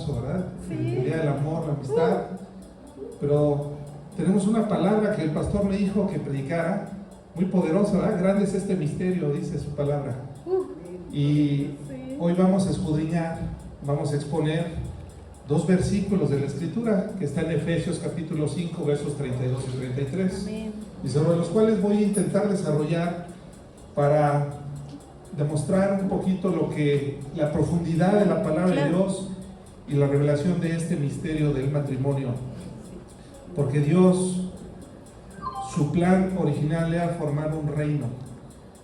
hermoso, ¿verdad? Sí. El Día del Amor, la amistad. Pero tenemos una palabra que el pastor me dijo que predicara, muy poderosa, ¿verdad? Grande es este misterio, dice su palabra. Y Sí. hoy vamos a escudriñar, vamos a exponer 2 versículos de la Escritura que están en Efesios capítulo 5, versos 32 y 33. Amén. Y sobre los cuales voy a intentar desarrollar para demostrar un poquito la profundidad de la palabra de Dios y la revelación de este misterio del matrimonio. Porque Dios, su plan original era formar un reino,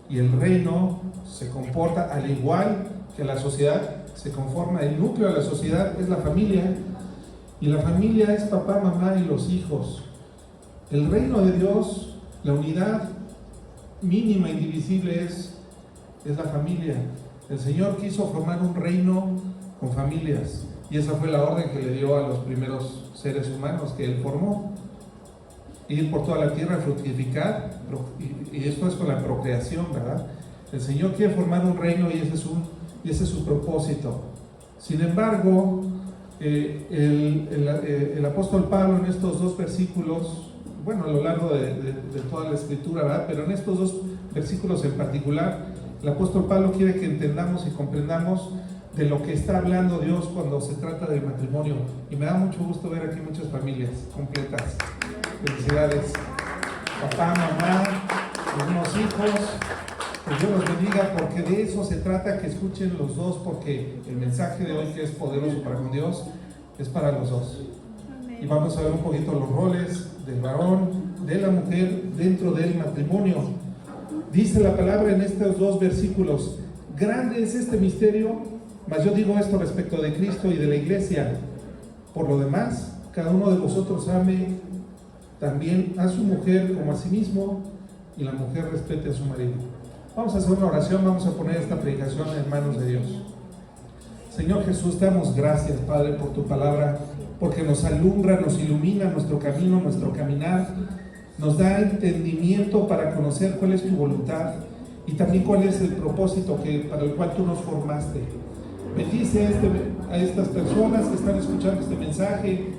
y el reino se comporta al igual que la sociedad se conforma. El núcleo de la sociedad es la familia, y la familia es papá, mamá y los hijos. El reino de Dios, la unidad mínima, indivisible es la familia. El Señor quiso formar un reino con familias, y esa fue la orden que le dio a los primeros seres humanos que Él formó: ir por toda la tierra, fructificar, y esto es con la procreación, ¿verdad? El Señor quiere formar un reino, y ese es su propósito. Sin embargo, el apóstol Pablo en estos 2 versículos, bueno, a lo largo de toda la Escritura, ¿verdad? Pero en estos 2 versículos en particular, el apóstol Pablo quiere que entendamos y comprendamos de lo que está hablando Dios cuando se trata del matrimonio. Y me da mucho gusto ver aquí muchas familias completas. Felicidades, papá, mamá, unos hijos. Que Dios los bendiga, porque de eso se trata, que escuchen los dos, porque el mensaje de hoy, que es poderoso para con Dios, es para los dos. Y vamos a ver un poquito los roles del varón, de la mujer dentro del matrimonio. Dice la palabra en estos 2 versículos: grande es este misterio, mas yo digo esto respecto de Cristo y de la iglesia. Por lo demás, cada uno de vosotros ame también a su mujer como a sí mismo, y la mujer respete a su marido. Vamos a hacer una oración, vamos a poner esta predicación en manos de Dios. Señor Jesús, te damos gracias, Padre, por tu palabra, porque nos alumbra, nos ilumina nuestro camino, nuestro caminar, nos da entendimiento para conocer cuál es tu voluntad y también cuál es el propósito para el cual tú nos formaste. Bendice a estas personas que están escuchando este mensaje.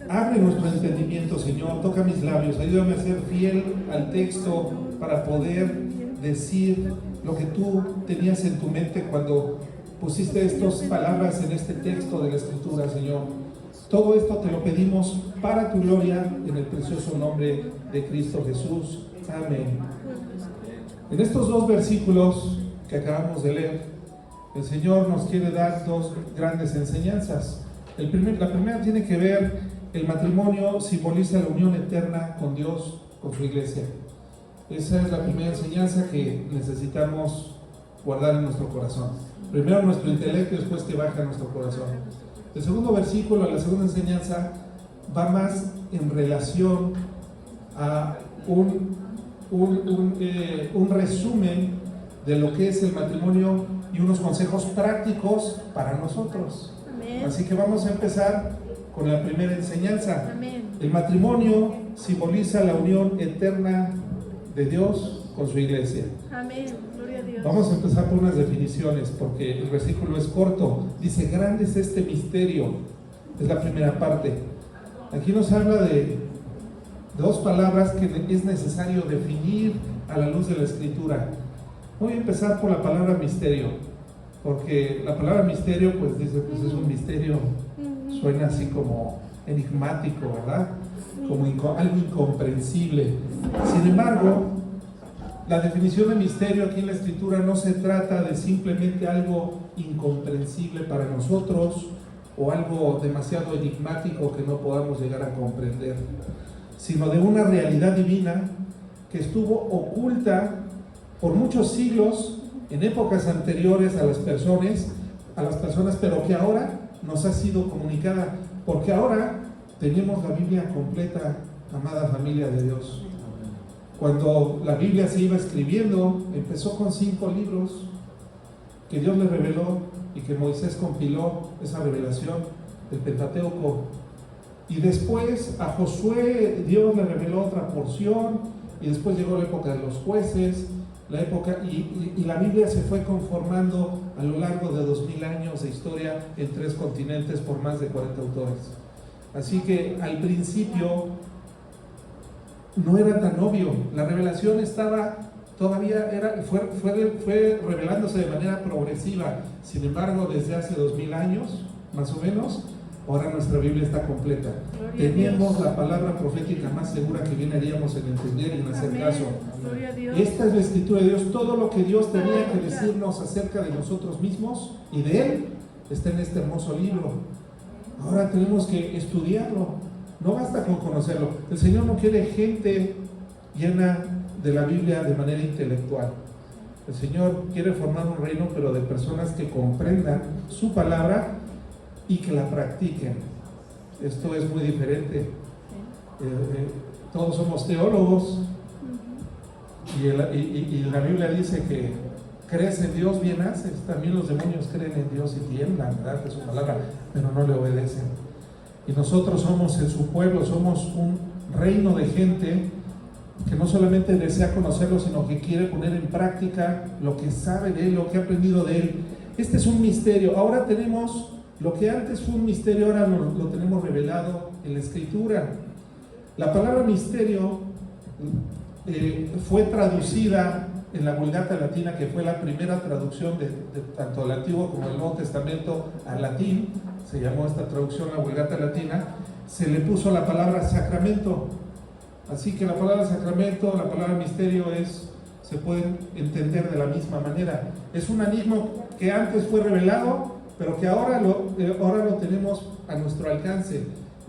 Abre nuestro entendimiento, Señor, toca mis labios, ayúdame a ser fiel al texto para poder decir lo que tú tenías en tu mente cuando pusiste estas palabras en este texto de la Escritura, Señor. Todo esto te lo pedimos para tu gloria, en el precioso nombre de Cristo Jesús. Amén. En estos 2 versículos que acabamos de leer, el Señor nos quiere dar 2 grandes enseñanzas. La primera tiene que ver: el matrimonio simboliza la unión eterna con Dios, con su iglesia. Esa es la primera enseñanza que necesitamos guardar en nuestro corazón. Primero nuestro intelecto, después que baja a nuestro corazón. El segundo versículo, la segunda enseñanza, va más en relación a un resumen de lo que es el matrimonio y unos consejos prácticos para nosotros. Amén. Así que vamos a empezar con la primera enseñanza. Amén. El matrimonio simboliza la unión eterna de Dios con su iglesia. Amén. Gloria a Dios. Vamos a empezar por unas definiciones, porque el versículo es corto. Dice: grande es este misterio. Es la primera parte. Aquí nos habla de 2 palabras que es necesario definir a la luz de la Escritura. Voy a empezar por la palabra misterio, porque la palabra misterio, pues dice, pues es un misterio. Suena así como enigmático, ¿verdad? Como algo incomprensible. Sin embargo, la definición de misterio aquí en la Escritura no se trata de simplemente algo incomprensible para nosotros o algo demasiado enigmático que no podamos llegar a comprender, sino de una realidad divina que estuvo oculta por muchos siglos en épocas anteriores a las personas, pero que ahora nos ha sido comunicada, porque ahora tenemos la Biblia completa, amada familia de Dios. Cuando la Biblia se iba escribiendo, empezó con 5 libros que Dios le reveló y que Moisés compiló esa revelación del Pentateuco. Y después a Josué Dios le reveló otra porción, y después llegó la época de los jueces, la época, y la Biblia se fue conformando a lo largo de 2000 años de historia en 3 continentes por más de 40 autores. Así que al principio no era tan obvio, la revelación estaba todavía, fue revelándose de manera progresiva. Sin embargo, desde hace 2000 años, más o menos, ahora nuestra Biblia está completa. Tenemos la palabra profética más segura que bien haríamos en entender y en hacer caso. Esta es la escritura de Dios. Todo lo que Dios tenía que decirnos acerca de nosotros mismos y de Él está en este hermoso libro. Ahora tenemos que estudiarlo. No basta con conocerlo. El Señor no quiere gente llena de la Biblia de manera intelectual. El Señor quiere formar un reino, pero de personas que comprendan su palabra y que la practiquen. Esto es muy diferente. Todos somos teólogos y la Biblia dice que crees en Dios, bien haces. También los demonios creen en Dios y tiemblan, ¿verdad?, de su palabra, pero no le obedecen. Y nosotros somos en su pueblo, somos un reino de gente que no solamente desea conocerlo, sino que quiere poner en práctica lo que sabe de Él, lo que ha aprendido de Él. Este es un misterio. Ahora tenemos lo que antes fue un misterio, ahora lo tenemos revelado en la Escritura. La palabra misterio fue traducida en la Vulgata Latina, que fue la primera traducción de tanto el Antiguo como el Nuevo Testamento al latín. Se llamó esta traducción la Vulgata Latina. Se le puso la palabra sacramento. Así que la palabra sacramento, la palabra misterio se pueden entender de la misma manera. Es un enigma que antes fue revelado, pero que ahora lo tenemos a nuestro alcance.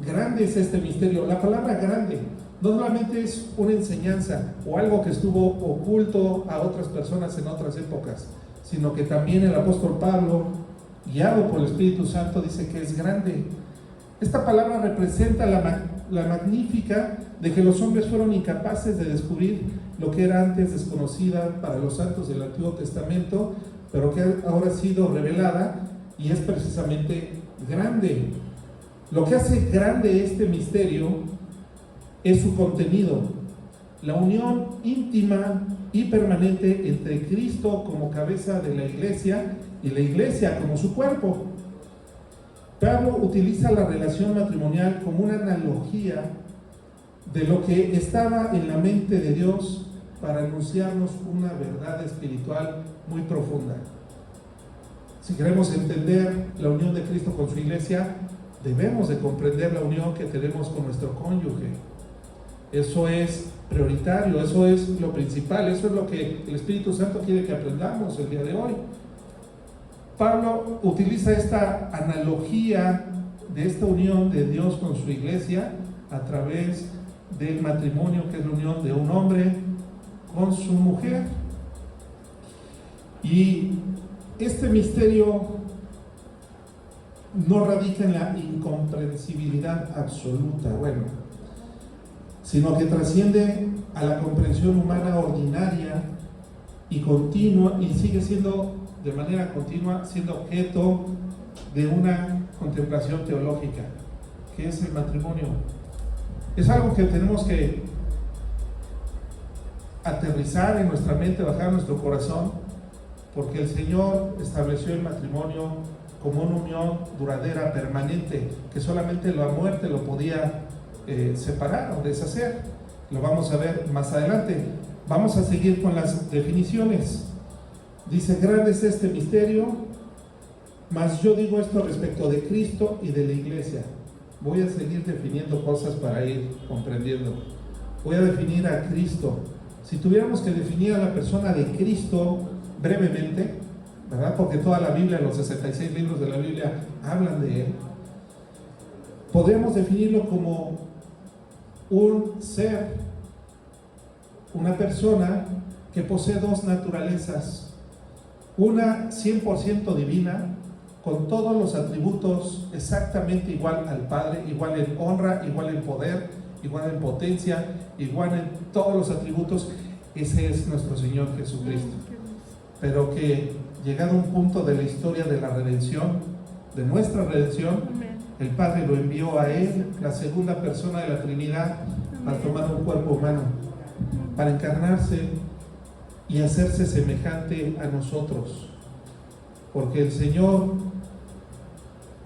Grande es este misterio. La palabra grande no solamente es una enseñanza o algo que estuvo oculto a otras personas en otras épocas, sino que también el apóstol Pablo, guiado por el Espíritu Santo, dice que es grande. Esta palabra representa la magnífica de que los hombres fueron incapaces de descubrir lo que era antes desconocida para los santos del Antiguo Testamento, pero que ahora ha sido revelada y es precisamente grande. Lo que hace grande este misterio es su contenido, la unión íntima y permanente entre Cristo como cabeza de la iglesia y la iglesia como su cuerpo. Pablo utiliza la relación matrimonial como una analogía de lo que estaba en la mente de Dios para anunciarnos una verdad espiritual muy profunda. Si queremos entender la unión de Cristo con su iglesia, debemos de comprender la unión que tenemos con nuestro cónyuge. Eso es prioritario, eso es lo principal, eso es lo que el Espíritu Santo quiere que aprendamos el día de hoy. Pablo utiliza esta analogía de esta unión de Dios con su iglesia a través del matrimonio, que es la unión de un hombre con su mujer. Y este misterio no radica en la incomprensibilidad absoluta, sino que trasciende a la comprensión humana ordinaria y continua, y sigue siendo de manera continua siendo objeto de una contemplación teológica, que es el matrimonio. Es algo que tenemos que aterrizar en nuestra mente, bajar en nuestro corazón, porque el Señor estableció el matrimonio como una unión duradera, permanente, que solamente la muerte lo podía separar o deshacer. Lo vamos a ver más adelante. Vamos a seguir con las definiciones. Dice: grande es este misterio, mas yo digo esto respecto de Cristo y de la iglesia. Voy a seguir definiendo cosas para ir comprendiendo. Voy a definir a Cristo. Si tuviéramos que definir a la persona de Cristo brevemente, ¿verdad?, porque toda la Biblia, los 66 libros de la Biblia hablan de Él, podríamos definirlo como un ser, una persona que posee dos naturalezas, una 100% divina, con todos los atributos exactamente igual al Padre, igual en honra, igual en poder, igual en potencia, igual en todos los atributos. Ese es nuestro Señor Jesucristo. Pero que llegado a un punto de la historia de la redención, de nuestra redención, el Padre lo envió a Él, la segunda persona de la Trinidad, para tomar un cuerpo humano, para encarnarse y hacerse semejante a nosotros, porque el Señor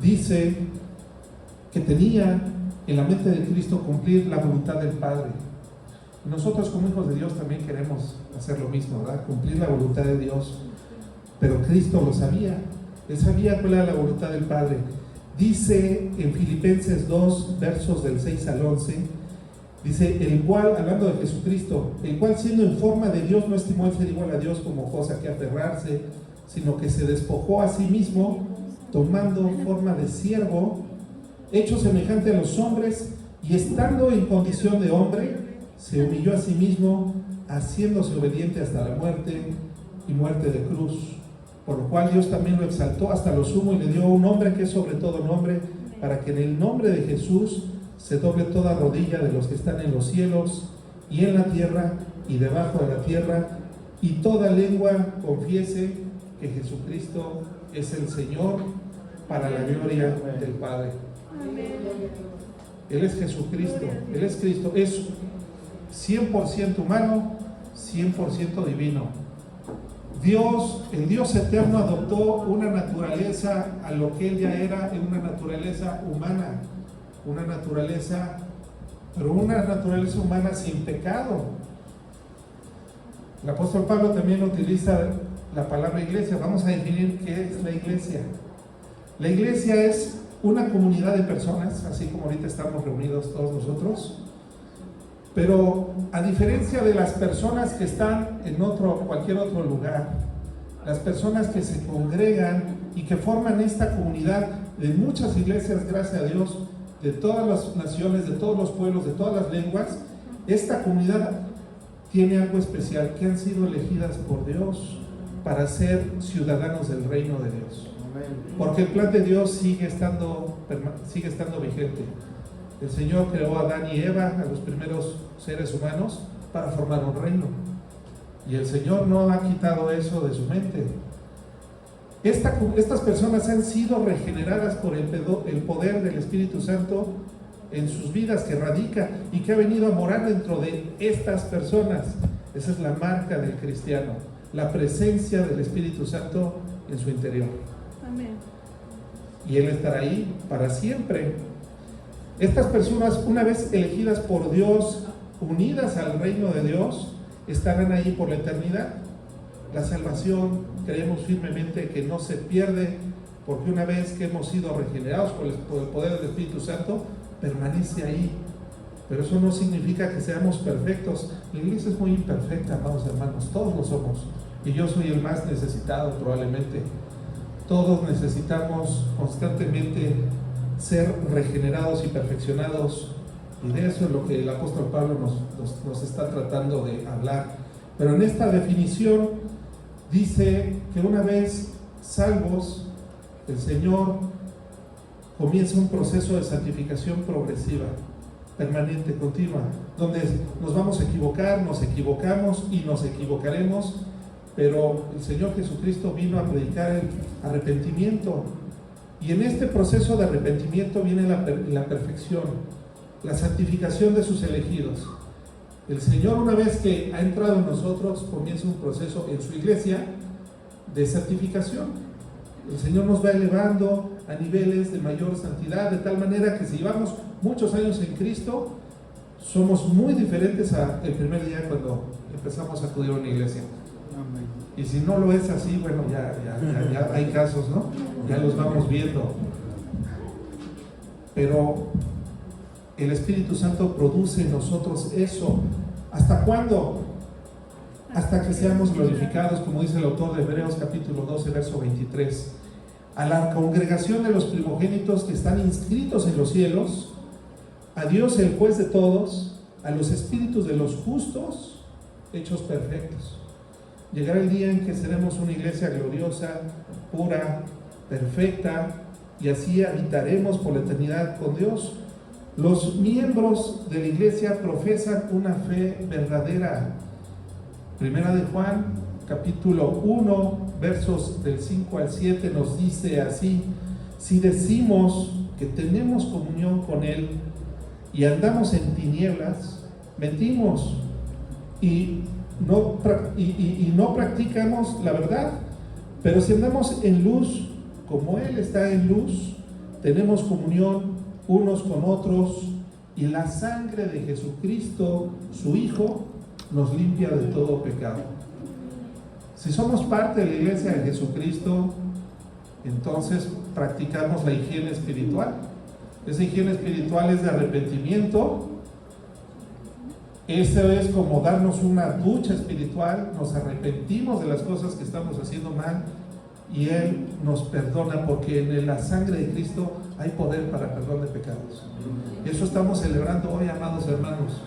dice que tenía en la mente de Cristo cumplir la voluntad del Padre. Nosotros como hijos de Dios también queremos hacer lo mismo, ¿verdad? Cumplir la voluntad de Dios. Pero Cristo lo sabía. Él sabía cuál era la voluntad del Padre. Dice en Filipenses 2, versos del 6 al 11, dice, el cual, hablando de Jesucristo, el cual siendo en forma de Dios no estimó el ser igual a Dios como cosa que aferrarse, sino que se despojó a sí mismo, tomando forma de siervo, hecho semejante a los hombres, y estando en condición de hombre, se humilló a sí mismo, haciéndose obediente hasta la muerte y muerte de cruz. Por lo cual Dios también lo exaltó hasta lo sumo y le dio un nombre que es sobre todo nombre, para que en el nombre de Jesús se doble toda rodilla de los que están en los cielos y en la tierra y debajo de la tierra, y toda lengua confiese que Jesucristo es el Señor, para la gloria del Padre. Él es Jesucristo, Él es Cristo, es 100% humano, 100% divino. Dios, el Dios eterno, adoptó una naturaleza a lo que Él ya era, en una naturaleza humana, una naturaleza, pero una naturaleza humana sin pecado. El apóstol Pablo también utiliza la palabra iglesia. Vamos a definir qué es la iglesia. La iglesia es una comunidad de personas, así como ahorita estamos reunidos todos nosotros, pero a diferencia de las personas que están en cualquier otro lugar, las personas que se congregan y que forman esta comunidad de muchas iglesias, gracias a Dios, de todas las naciones, de todos los pueblos, de todas las lenguas, esta comunidad tiene algo especial, que han sido elegidas por Dios para ser ciudadanos del reino de Dios. Porque el plan de Dios sigue estando vigente. El Señor creó a Adán y Eva, a los primeros seres humanos, para formar un reino. Y el Señor no ha quitado eso de su mente. Estas personas han sido regeneradas por el poder del Espíritu Santo en sus vidas, que radica y que ha venido a morar dentro de estas personas. Esa es la marca del cristiano, la presencia del Espíritu Santo en su interior. Amén. Y Él estará ahí para siempre. Estas personas, una vez elegidas por Dios, unidas al reino de Dios, estarán ahí por la eternidad. La salvación, creemos firmemente que no se pierde, porque una vez que hemos sido regenerados por el poder del Espíritu Santo, permanece ahí. Pero eso no significa que seamos perfectos. La iglesia es muy imperfecta, amados hermanos, todos lo somos, y yo soy el más necesitado probablemente. Todos necesitamos constantemente ser regenerados y perfeccionados, y de eso es lo que el apóstol Pablo nos está tratando de hablar. Pero en esta definición dice que una vez salvos, el Señor comienza un proceso de santificación progresiva, permanente, continua, donde nos vamos a equivocar, nos equivocamos y nos equivocaremos, pero el Señor Jesucristo vino a predicar el arrepentimiento. Y en este proceso de arrepentimiento viene la perfección, la santificación de sus elegidos. El Señor, una vez que ha entrado en nosotros, comienza un proceso en su iglesia de santificación. El Señor nos va elevando a niveles de mayor santidad, de tal manera que si llevamos muchos años en Cristo, somos muy diferentes al primer día cuando empezamos a acudir a una iglesia. Y si no lo es así, bueno, ya hay casos, ¿no? Ya los vamos viendo. Pero el Espíritu Santo produce en nosotros eso. ¿Hasta cuándo? Hasta que seamos glorificados, como dice el autor de Hebreos capítulo 12, verso 23. A la congregación de los primogénitos que están inscritos en los cielos, a Dios el juez de todos, a los espíritus de los justos hechos perfectos. Llegará el día en que seremos una iglesia gloriosa, pura, perfecta, y así habitaremos por la eternidad con Dios. Los miembros de la iglesia profesan una fe verdadera. Primera de Juan, capítulo 1, versos del 5 al 7 nos dice así: si decimos que tenemos comunión con Él y andamos en tinieblas, mentimos y no practicamos la verdad. Pero si andamos en luz, como Él está en luz, tenemos comunión unos con otros, y la sangre de Jesucristo, su Hijo, nos limpia de todo pecado. Si somos parte de la iglesia de Jesucristo, entonces practicamos la higiene espiritual. Esa higiene espiritual es de arrepentimiento. Eso es como darnos una ducha espiritual. Nos arrepentimos de las cosas que estamos haciendo mal y Él nos perdona, porque en la sangre de Cristo hay poder para perdón de pecados. Eso estamos celebrando hoy, amados hermanos.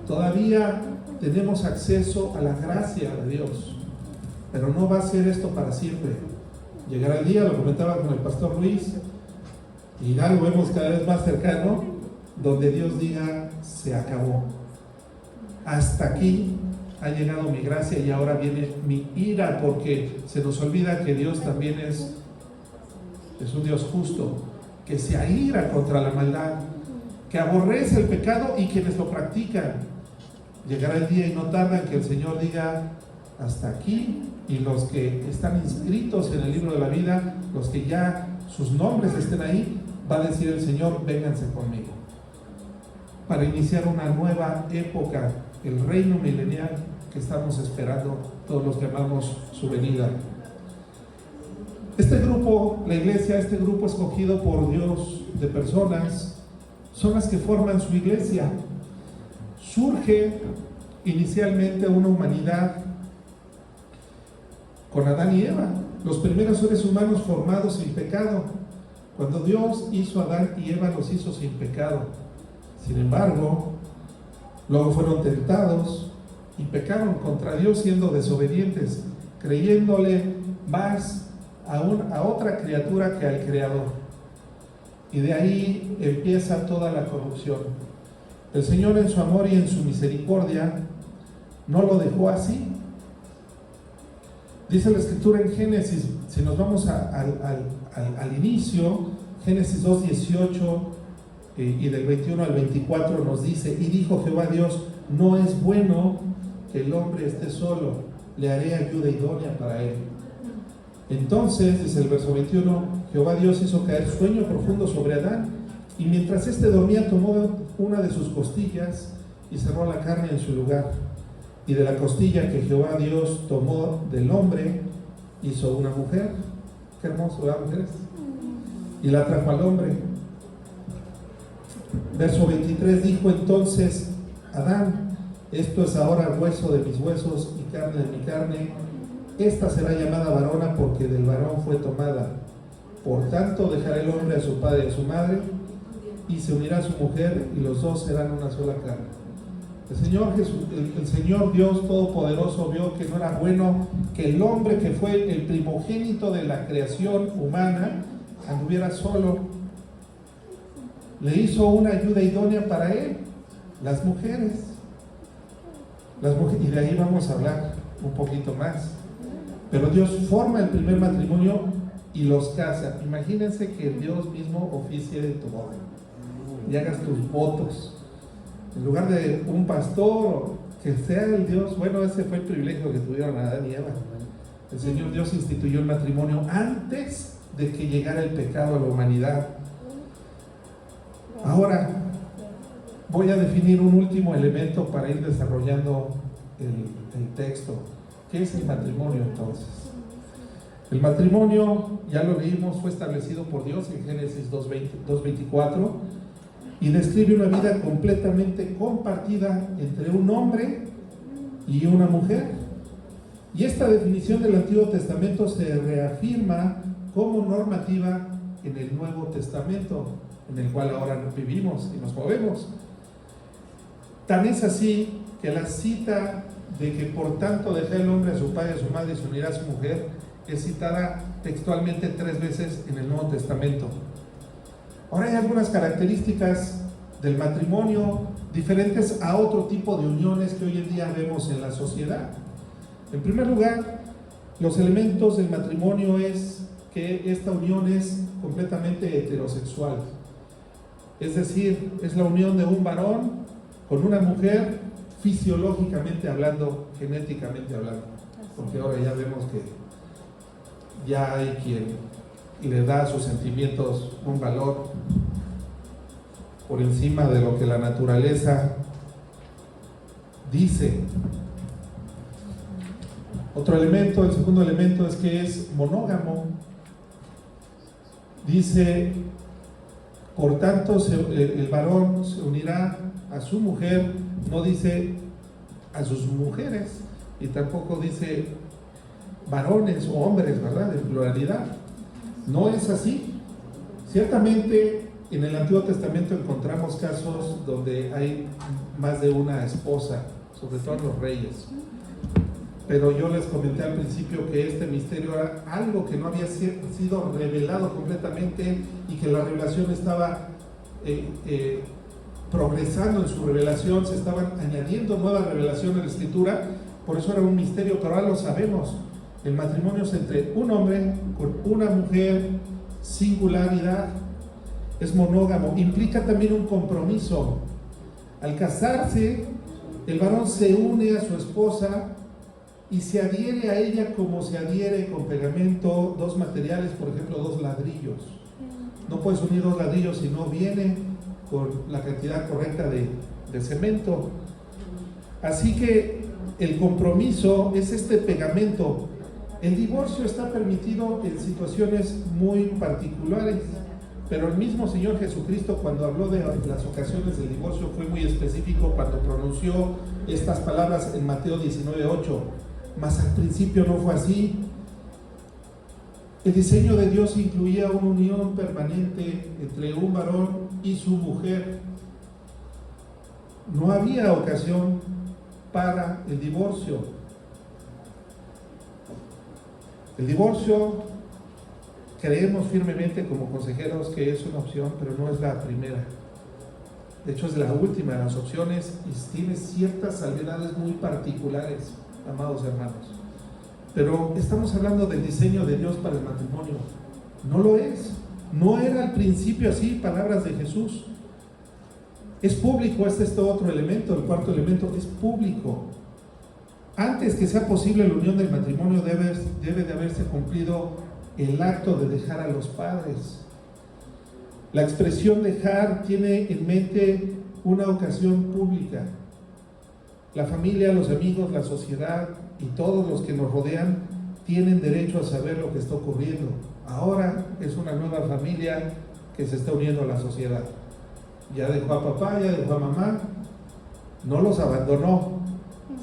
Todavía tenemos acceso a la gracia de Dios, pero no va a ser esto para siempre. Llegará el día, lo comentaba con el pastor Luis, y ya lo vemos cada vez más cercano, donde Dios diga: se acabó, hasta aquí ha llegado mi gracia y ahora viene mi ira, porque se nos olvida que Dios también es un Dios justo, que se aira contra la maldad, que aborrece el pecado y quienes lo practican. Llegará el día, y no tarda, en que el Señor diga: hasta aquí, y los que están inscritos en el libro de la vida, los que ya sus nombres estén ahí, va a decir el Señor: vénganse conmigo, para iniciar una nueva época, el reino milenial que estamos esperando todos los que amamos su venida. Este grupo, la iglesia, este grupo escogido por Dios de personas, son las que forman su iglesia. Surge inicialmente una humanidad con Adán y Eva, los primeros seres humanos formados sin pecado. Cuando Dios hizo a Adán y Eva, los hizo sin pecado. Sin embargo, luego fueron tentados y pecaron contra Dios, siendo desobedientes, creyéndole más a otra criatura que al Creador. Y de ahí empieza toda la corrupción. El Señor, en su amor y en su misericordia, no lo dejó así. Dice la Escritura en Génesis, si nos vamos al inicio, Génesis 2:18 y del 21 al 24 nos dice: y dijo Jehová Dios: no es bueno que el hombre esté solo, le haré ayuda idónea para él. Entonces, dice el verso 21, Jehová Dios hizo caer sueño profundo sobre Adán, y mientras éste dormía, tomó una de sus costillas y cerró la carne en su lugar. Y de la costilla que Jehová Dios tomó del hombre, hizo una mujer. Qué hermoso, ¿verdad, mujeres? Y la trajo al hombre. Verso 23, dijo entonces Adán: esto es ahora hueso de mis huesos y carne de mi carne. Esta será llamada varona, porque del varón fue tomada. Por tanto, dejará el hombre a su padre y a su madre, y se unirá a su mujer, y los dos serán una sola carne. El Señor Dios Todopoderoso vio que no era bueno que el hombre, que fue el primogénito de la creación humana, anduviera solo. Le hizo una ayuda idónea para él, las mujeres. Y de ahí vamos a hablar un poquito más. Pero Dios forma el primer matrimonio y los casa. Imagínense que Dios mismo oficie de tu boda y hagas tus votos. En lugar de un pastor, que sea el Dios. Bueno, ese fue el privilegio que tuvieron Adán y Eva. El Señor Dios instituyó el matrimonio antes de que llegara el pecado a la humanidad. Ahora voy a definir un último elemento para ir desarrollando el texto. ¿Qué es el matrimonio entonces? El matrimonio, ya lo leímos, fue establecido por Dios en Génesis 2:24 y describe una vida completamente compartida entre un hombre y una mujer. Y esta definición del Antiguo Testamento se reafirma como normativa en el Nuevo Testamento, en el cual ahora vivimos y nos movemos. Tan es así que la cita de que por tanto deja el hombre a su padre y a su madre y se unirá a su mujer es citada textualmente 3 veces en el Nuevo Testamento. Ahora, hay algunas características del matrimonio diferentes a otro tipo de uniones que hoy en día vemos en la sociedad. En primer lugar, los elementos del matrimonio es que esta unión es completamente heterosexual. Es decir, es la unión de un varón con una mujer fisiológicamente hablando, genéticamente hablando, porque ahora ya vemos que ya hay quien le da a sus sentimientos un valor por encima de lo que la naturaleza dice. Otro elemento, el segundo elemento, es que es monógamo. Dice, por tanto el varón se unirá a su mujer, no dice a sus mujeres, y tampoco dice varones o hombres, ¿verdad?, en pluralidad. No es así. Ciertamente en el Antiguo Testamento encontramos casos donde hay más de una esposa, sobre todo en los reyes. Pero yo les comenté al principio que este misterio era algo que no había sido revelado completamente y que la revelación estaba progresando en su revelación, se estaban añadiendo nuevas revelaciones en la Escritura, por eso era un misterio, pero ahora lo sabemos. El matrimonio es entre un hombre con una mujer, singularidad, es monógamo, implica también un compromiso. Al casarse, el varón se une a su esposa y se adhiere a ella como se adhiere con pegamento dos materiales, por ejemplo, dos ladrillos. No puedes unir dos ladrillos si no viene con la cantidad correcta de cemento. Así que el compromiso es este pegamento. El divorcio está permitido en situaciones muy particulares, pero el mismo Señor Jesucristo, cuando habló de las ocasiones del divorcio, fue muy específico cuando pronunció estas palabras en Mateo 19:8. Mas al principio no fue así. El diseño de Dios incluía una unión permanente entre un varón y su mujer. No había ocasión para el divorcio. El divorcio, creemos firmemente como consejeros que es una opción, pero no es la primera. De hecho, es la última de las opciones y tiene ciertas salvedades muy particulares, amados hermanos. Pero estamos hablando del diseño de Dios para el matrimonio. No lo es. No era al principio así, palabras de Jesús. Es público, este otro elemento, el cuarto elemento, es público. Antes que sea posible la unión del matrimonio, debe de haberse cumplido el acto de dejar a los padres. La expresión dejar tiene en mente una ocasión pública. La familia, los amigos, la sociedad y todos los que nos rodean tienen derecho a saber lo que está ocurriendo. Ahora es una nueva familia que se está uniendo a la sociedad. Ya dejó a papá, ya dejó a mamá, no los abandonó,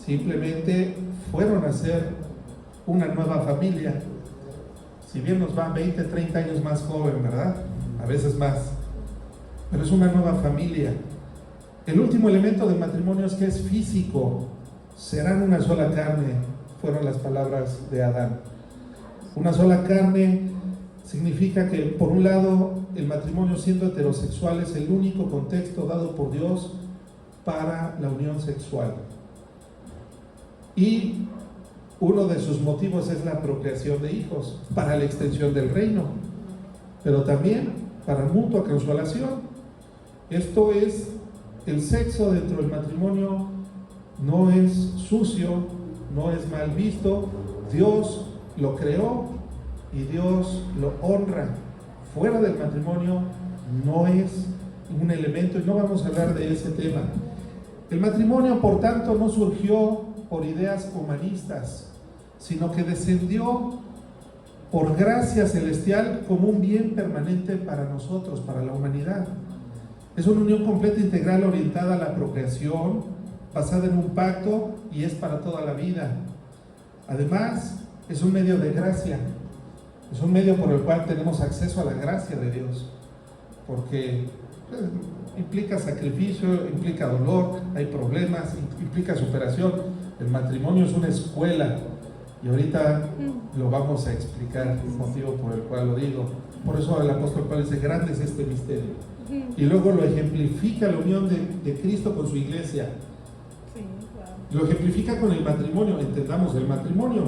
simplemente fueron a ser una nueva familia. Si bien nos van 20, 30 años más joven, ¿verdad? A veces más, pero es una nueva familia. El último elemento del matrimonio es que es físico. Serán una sola carne, fueron las palabras de Adán. Una sola carne significa que, por un lado, el matrimonio, siendo heterosexual, es el único contexto dado por Dios para la unión sexual. Y uno de sus motivos es la procreación de hijos, para la extensión del reino, pero también para mutua consolación. Esto es, el sexo dentro del matrimonio no es sucio, no es mal visto. Dios lo creó y Dios lo honra. Fuera del matrimonio no es un elemento, y no vamos a hablar de ese tema. El matrimonio, por tanto, no surgió por ideas humanistas, sino que descendió por gracia celestial como un bien permanente para nosotros, para la humanidad. Es una unión completa, integral, orientada a la procreación, basada en un pacto, y es para toda la vida. Además, es un medio de gracia, es un medio por el cual tenemos acceso a la gracia de Dios, porque implica sacrificio, implica dolor, hay problemas, implica superación. El matrimonio es una escuela, y ahorita lo vamos a explicar, el motivo por el cual lo digo. Por eso el apóstol Pablo dice: grande es este misterio. Y luego lo ejemplifica la unión de Cristo con su iglesia. Sí, claro. Lo ejemplifica con el matrimonio. Entendamos el matrimonio.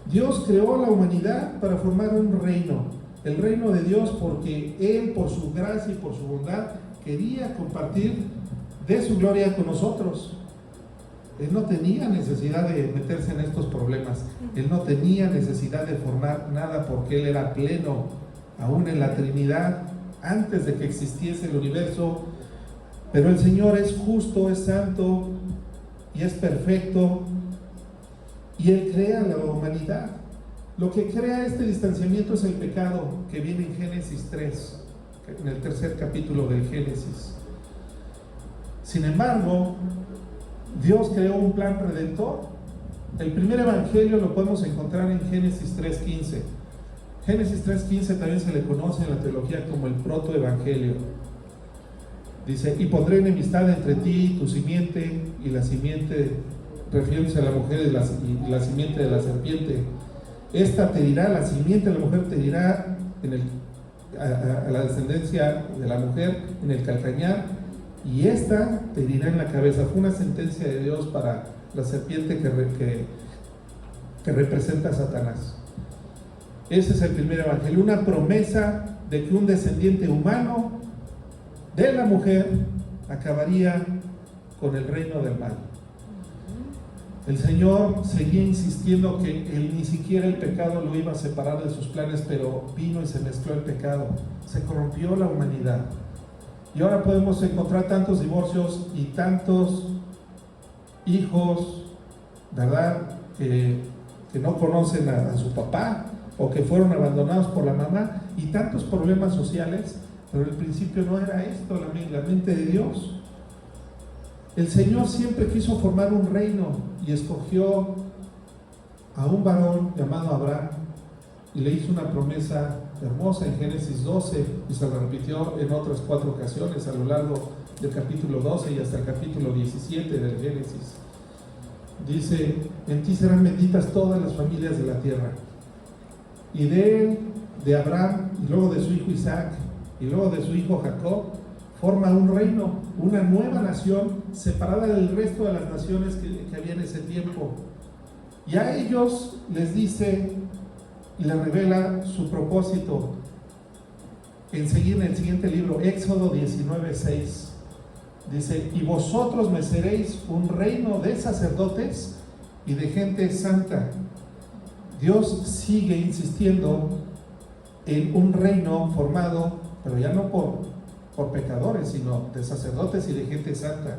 Dios creó la humanidad para formar un reino, el reino de Dios, porque Él, por su gracia y por su bondad, quería compartir de su gloria con nosotros. Él no tenía necesidad de meterse en estos problemas. Él no tenía necesidad de formar nada porque Él era pleno, aún en la Trinidad, antes de que existiese el universo. Pero el Señor es justo, es santo y es perfecto, y Él crea la humanidad. Lo que crea este distanciamiento es el pecado que viene en Génesis 3, en el tercer capítulo de Génesis. Sin embargo, Dios creó un plan redentor. El primer evangelio lo podemos encontrar en Génesis 3:15. Génesis 3:15 también se le conoce en la teología como el protoevangelio. Dice: y pondré enemistad entre ti y tu simiente y la simiente, refiriéndose a la mujer, y la simiente de la serpiente. Esta te dirá, la simiente de la mujer te dirá a la descendencia de la mujer en el calcañar, y esta te dirá en la cabeza. Fue una sentencia de Dios para la serpiente que representa a Satanás. Ese es el primer evangelio, una promesa de que un descendiente humano de la mujer acabaría con el reino del mal. El Señor seguía insistiendo que ni siquiera el pecado lo iba a separar de sus planes, pero vino y se mezcló el pecado, se corrompió la humanidad. Y ahora podemos encontrar tantos divorcios y tantos hijos, ¿verdad?, que no conocen a su papá, o que fueron abandonados por la mamá, y tantos problemas sociales. Pero el principio no era esto, la mente de Dios. El Señor siempre quiso formar un reino y escogió a un varón llamado Abraham y le hizo una promesa hermosa en Génesis 12, y se la repitió en otras 4 ocasiones a lo largo del capítulo 12 y hasta el capítulo 17 del Génesis. Dice: en ti serán benditas todas las familias de la tierra. Y de él, de Abraham, y luego de su hijo Isaac, y luego de su hijo Jacob, forma un reino, una nueva nación separada del resto de las naciones que había en ese tiempo. Y a ellos les dice y les revela su propósito en el siguiente libro, Éxodo 19:6. Dice: y vosotros me seréis un reino de sacerdotes y de gente santa. Dios sigue insistiendo en un reino formado, pero ya no por pecadores, sino de sacerdotes y de gente santa.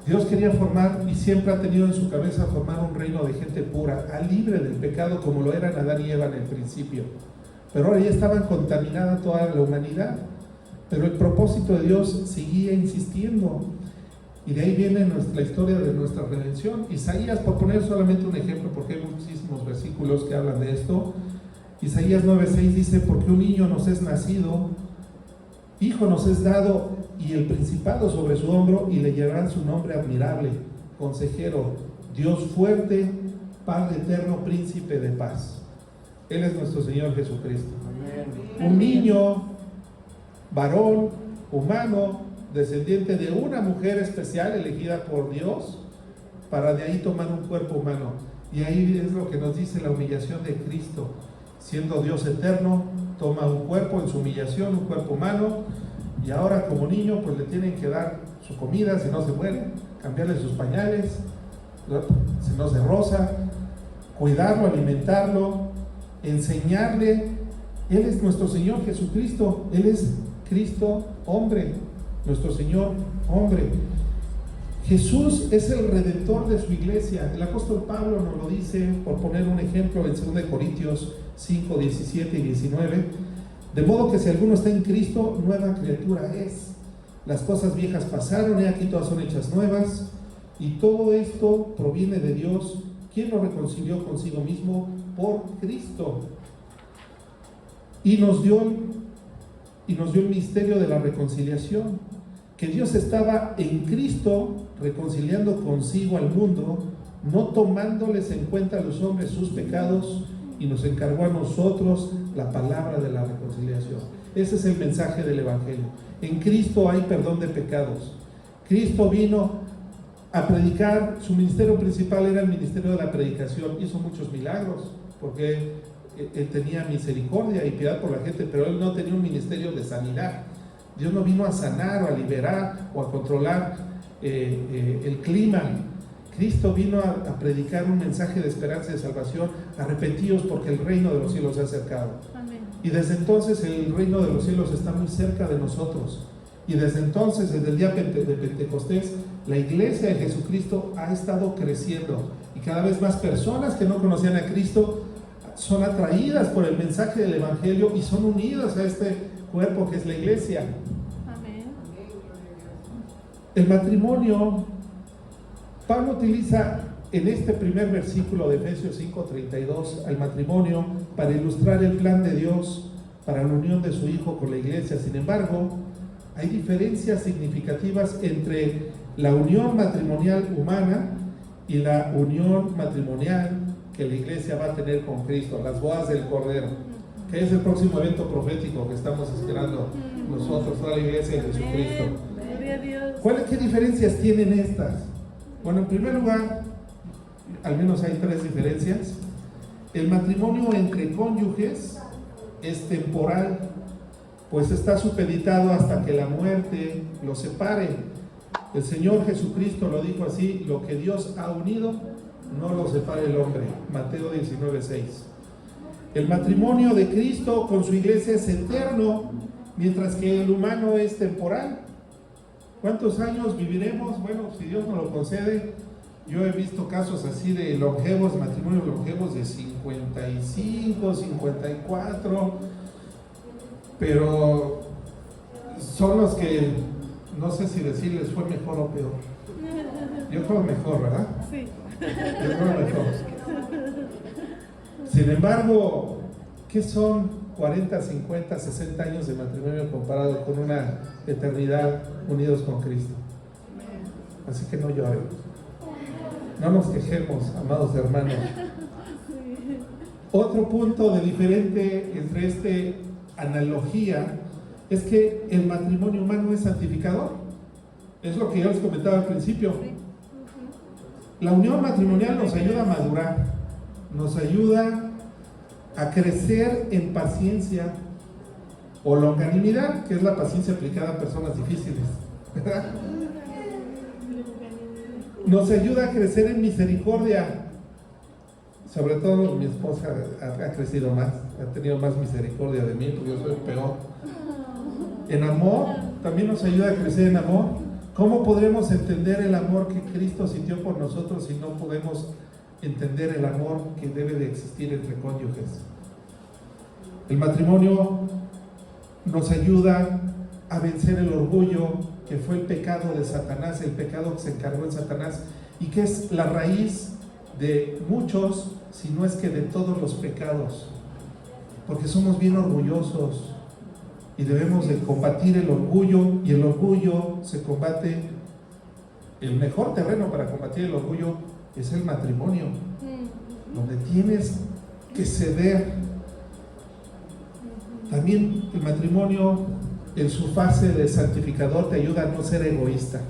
Dios quería formar, y siempre ha tenido en su cabeza, formar un reino de gente pura, libre del pecado, como lo eran Adán y Eva en el principio. Pero ahora ya estaban contaminada toda la humanidad. Pero el propósito de Dios seguía insistiendo. Y de ahí viene la historia de nuestra redención. Isaías, por poner solamente un ejemplo, porque hay muchísimos versículos que hablan de esto. Isaías 9:6 dice: porque un niño nos es nacido, hijo nos es dado, y el principado sobre su hombro, y le llevarán su nombre admirable, consejero, Dios fuerte, Padre eterno, príncipe de paz. Él es nuestro Señor Jesucristo. Amén. Un niño, varón, humano, descendiente de una mujer especial elegida por Dios, para de ahí tomar un cuerpo humano. Y ahí es lo que nos dice la humillación de Cristo. Siendo Dios eterno, toma un cuerpo en su humillación, un cuerpo humano, y ahora como niño pues le tienen que dar su comida, si no se muere, cambiarle sus pañales, si no se roza, cuidarlo, alimentarlo, enseñarle. Él es nuestro Señor Jesucristo. Él es Cristo hombre, nuestro Señor hombre. Jesús es el redentor de su iglesia. El apóstol Pablo nos lo dice, por poner un ejemplo, en 2 Corintios 5, 17 y 19. De modo que si alguno está en Cristo, nueva criatura es. Las cosas viejas pasaron, y aquí todas son hechas nuevas. Y todo esto proviene de Dios, quien nos reconcilió consigo mismo por Cristo. Y nos dio el misterio de la reconciliación, que Dios estaba en Cristo reconciliando consigo al mundo, no tomándoles en cuenta a los hombres sus pecados, y nos encargó a nosotros la palabra de la reconciliación. Ese es el mensaje del Evangelio. En Cristo hay perdón de pecados. Cristo vino a predicar. Su ministerio principal era el ministerio de la predicación. Hizo muchos milagros porque Él tenía misericordia y piedad por la gente, pero Él no tenía un ministerio de sanidad. Dios no vino a sanar o a liberar o a controlar el clima. Cristo vino a predicar un mensaje de esperanza y de salvación. Arrepentíos porque el reino de los cielos se ha acercado. Amén. Y desde entonces el reino de los cielos está muy cerca de nosotros. Y desde entonces, desde el día de Pentecostés, la iglesia de Jesucristo ha estado creciendo. Y cada vez más personas que no conocían a Cristo son atraídas por el mensaje del Evangelio y son unidas a este cuerpo que es la iglesia. Amén. El matrimonio, Pablo utiliza en este primer versículo de Efesios 5:32 al matrimonio para ilustrar el plan de Dios para la unión de su Hijo con la iglesia. Sin embargo, hay diferencias significativas entre la unión matrimonial humana y la unión matrimonial que la iglesia va a tener con Cristo, las bodas del Cordero, que es el próximo evento profético que estamos esperando nosotros, toda la iglesia de Jesucristo. Gloria a Dios. ¿Qué diferencias tienen estas? Bueno, en primer lugar, al menos hay 3 diferencias. El matrimonio entre cónyuges es temporal, pues está supeditado hasta que la muerte los separe. El Señor Jesucristo lo dijo así: lo que Dios ha unido, no lo separe el hombre. Mateo 19:6. El matrimonio de Cristo con su iglesia es eterno, mientras que el humano es temporal. ¿Cuántos años viviremos? Bueno, si Dios nos lo concede. Yo he visto casos así de longevos, matrimonios longevos de 55, 54, pero son los que no sé si decirles fue mejor o peor. Yo creo mejor, ¿verdad? Sí. Yo creo mejor. Sin embargo, ¿qué son 40, 50, 60 años de matrimonio comparado con una eternidad unidos con Cristo? Así que no lloren. No nos quejemos, amados hermanos. Otro punto de diferente entre esta analogía es que el matrimonio humano es santificador. Es lo que yo les comentaba al principio. La unión matrimonial nos ayuda a madurar, nos ayuda a crecer en paciencia o longanimidad, que es la paciencia aplicada a personas difíciles, ¿verdad? Nos ayuda a crecer en misericordia. Sobre todo mi esposa ha crecido más, ha tenido más misericordia de mí, porque yo soy peor. En amor, también nos ayuda a crecer en amor. ¿Cómo podremos entender el amor que Cristo sintió por nosotros si no podemos entender el amor que debe de existir entre cónyuges? El matrimonio nos ayuda a vencer el orgullo, que fue el pecado de Satanás, el pecado que se encargó en Satanás y que es la raíz de muchos, si no es que de todos los pecados, porque somos bien orgullosos y debemos de combatir el orgullo, y el orgullo se combate. El mejor terreno para combatir el orgullo es el matrimonio, donde tienes que ceder. También el matrimonio, en su fase de santificador, te ayuda a no ser egoísta.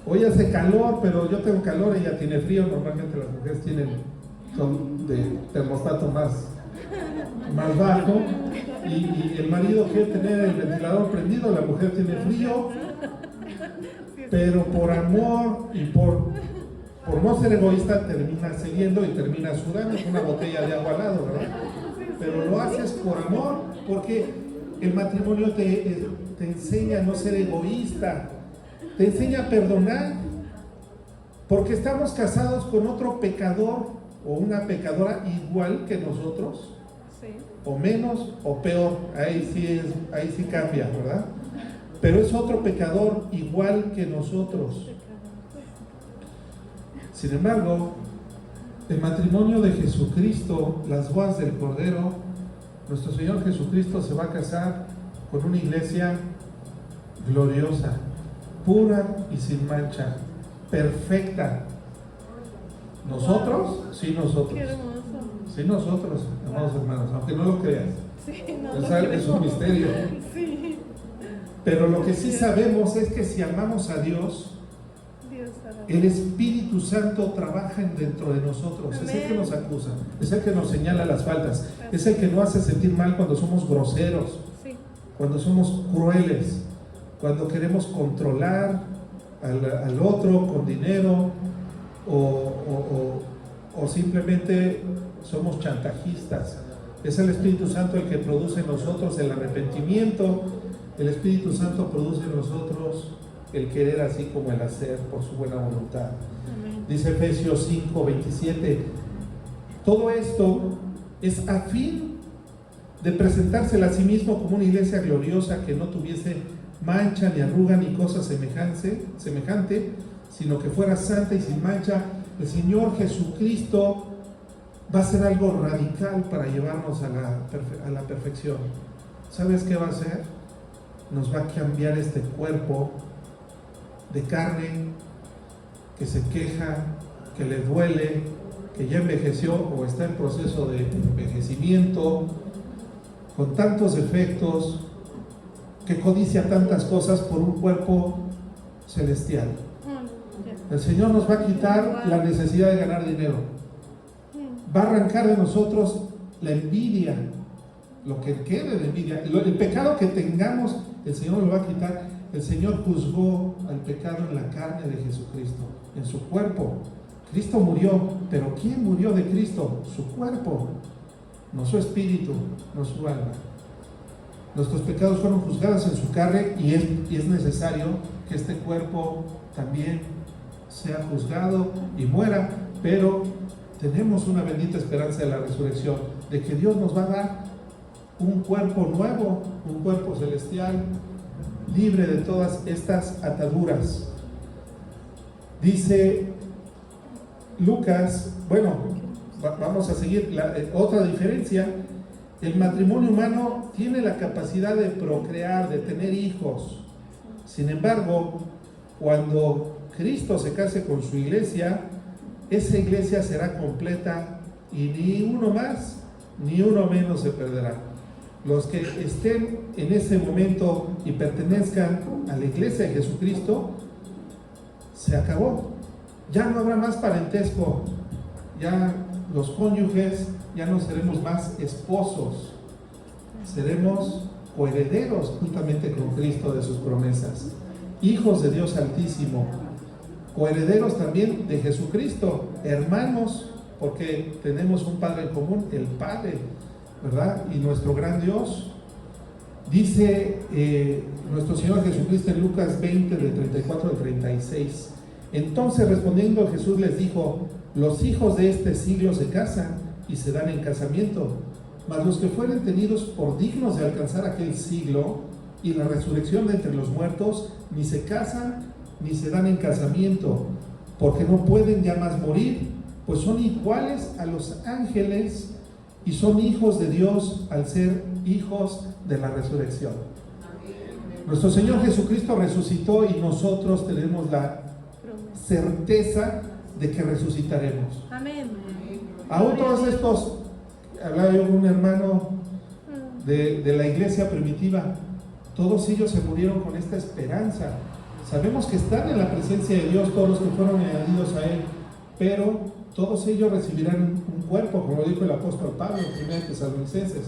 Hoy hace calor, pero yo tengo calor, ella tiene frío. Normalmente las mujeres son de termostato más bajo, y el marido quiere tener el ventilador prendido, la mujer tiene frío, pero por amor y por no ser egoísta termina cediendo y termina sudando con una botella de agua al lado, ¿verdad? Pero lo haces por amor, porque el matrimonio te enseña a no ser egoísta, te enseña a perdonar, porque estamos casados con otro pecador o una pecadora igual que nosotros, Sí. o menos o peor, ahí sí cambia, ¿verdad? Pero es otro pecador igual que nosotros. Sin embargo, el matrimonio de Jesucristo, las bodas del Cordero, nuestro Señor Jesucristo se va a casar con una iglesia gloriosa, pura y sin mancha, perfecta. ¿Nosotros? Sí, nosotros. Qué hermoso. Sí, nosotros, amados hermanos, aunque no lo creas. Sí, no Es un misterio. Sí. Pero lo que sí sabemos es que si amamos a Dios, Dios hará. el Espíritu Santo trabaja dentro de nosotros. Es el que nos acusa, es el que nos señala las faltas, es el que nos hace sentir mal cuando somos groseros, Sí. cuando somos crueles, cuando queremos controlar al otro con dinero, o simplemente somos chantajistas. Es el Espíritu Santo el que produce en nosotros el arrepentimiento. El Espíritu Santo produce en nosotros el querer así como el hacer por su buena voluntad. Amén. Dice Efesios 5:27, todo esto es a fin de presentársela a sí mismo como una iglesia gloriosa que no tuviese mancha, ni arruga, ni cosa semejante, sino que fuera santa y sin mancha. El Señor Jesucristo va a hacer algo radical para llevarnos a la perfección. ¿Sabes qué va a hacer? Nos va a cambiar este cuerpo de carne que se queja, que le duele, que ya envejeció o está en proceso de envejecimiento, con tantos defectos, que codicia tantas cosas por un cuerpo celestial. El Señor nos va a quitar la necesidad de ganar dinero. Va a arrancar de nosotros la envidia, lo que quede de envidia. El pecado que tengamos, el Señor lo va a quitar. El Señor juzgó al pecado en la carne de Jesucristo, en su cuerpo. Cristo murió, pero ¿quién murió de Cristo? Su cuerpo, no su espíritu, no su alma. Nuestros pecados fueron juzgados en su carne y es necesario que este cuerpo también sea juzgado y muera, pero tenemos una bendita esperanza de la resurrección, de que Dios nos va a dar un cuerpo nuevo, un cuerpo celestial, libre de todas estas ataduras. Dice Lucas, bueno, vamos a seguir, otra diferencia, el matrimonio humano tiene la capacidad de procrear, de tener hijos. Sin embargo, cuando Cristo se case con su iglesia, esa iglesia será completa y ni uno más ni uno menos se perderá. Los que estén en ese momento y pertenezcan a la iglesia de Jesucristo, se acabó. Ya no habrá más parentesco, ya los cónyuges ya no seremos más esposos, seremos coherederos juntamente con Cristo de sus promesas, hijos de Dios Altísimo, coherederos también de Jesucristo, hermanos, porque tenemos un Padre en común, el Padre, ¿verdad? Y nuestro gran Dios. Dice nuestro Señor Jesucristo en Lucas 20, de 34 al 36. Entonces respondiendo Jesús les dijo: los hijos de este siglo se casan y se dan en casamiento, mas los que fueren tenidos por dignos de alcanzar aquel siglo y la resurrección de entre los muertos, ni se casan ni se dan en casamiento, porque no pueden ya más morir, pues son iguales a los ángeles y son hijos de Dios al ser hijos de la resurrección. Nuestro Señor Jesucristo resucitó y nosotros tenemos la certeza de que resucitaremos. Amén. Aún todos estos, hablaba yo con un hermano de la iglesia primitiva, todos ellos se murieron con esta esperanza. Sabemos que están en la presencia de Dios todos los que fueron añadidos a Él, pero todos ellos recibirán un cuerpo, como dijo el apóstol Pablo en 1 Tesalonicenses.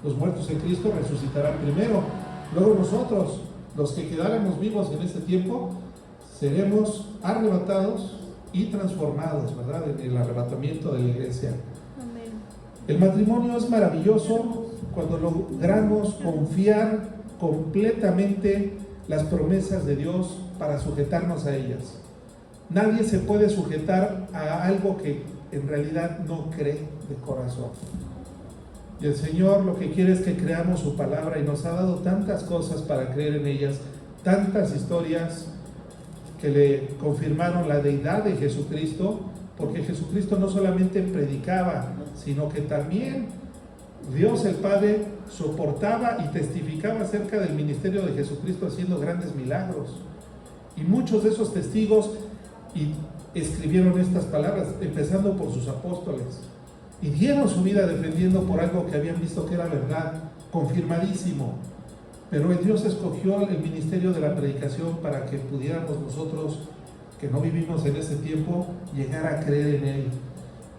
Los muertos en Cristo resucitarán primero, luego nosotros, los que quedáramos vivos en este tiempo, seremos arrebatados y transformados, ¿verdad? En el arrebatamiento de la iglesia. Amén. El matrimonio es maravilloso cuando logramos confiar completamente las promesas de Dios para sujetarnos a ellas. Nadie se puede sujetar a algo que en realidad no cree de corazón. Y el Señor lo que quiere es que creamos su palabra, y nos ha dado tantas cosas para creer en ellas, tantas historias que le confirmaron la deidad de Jesucristo, porque Jesucristo no solamente predicaba, sino que también Dios el Padre soportaba y testificaba acerca del ministerio de Jesucristo haciendo grandes milagros. Y muchos de esos testigos escribieron estas palabras, empezando por sus apóstoles, y dieron su vida defendiendo por algo que habían visto que era verdad, confirmadísimo. Pero Dios escogió el ministerio de la predicación para que pudiéramos nosotros, que no vivimos en ese tiempo, llegar a creer en Él.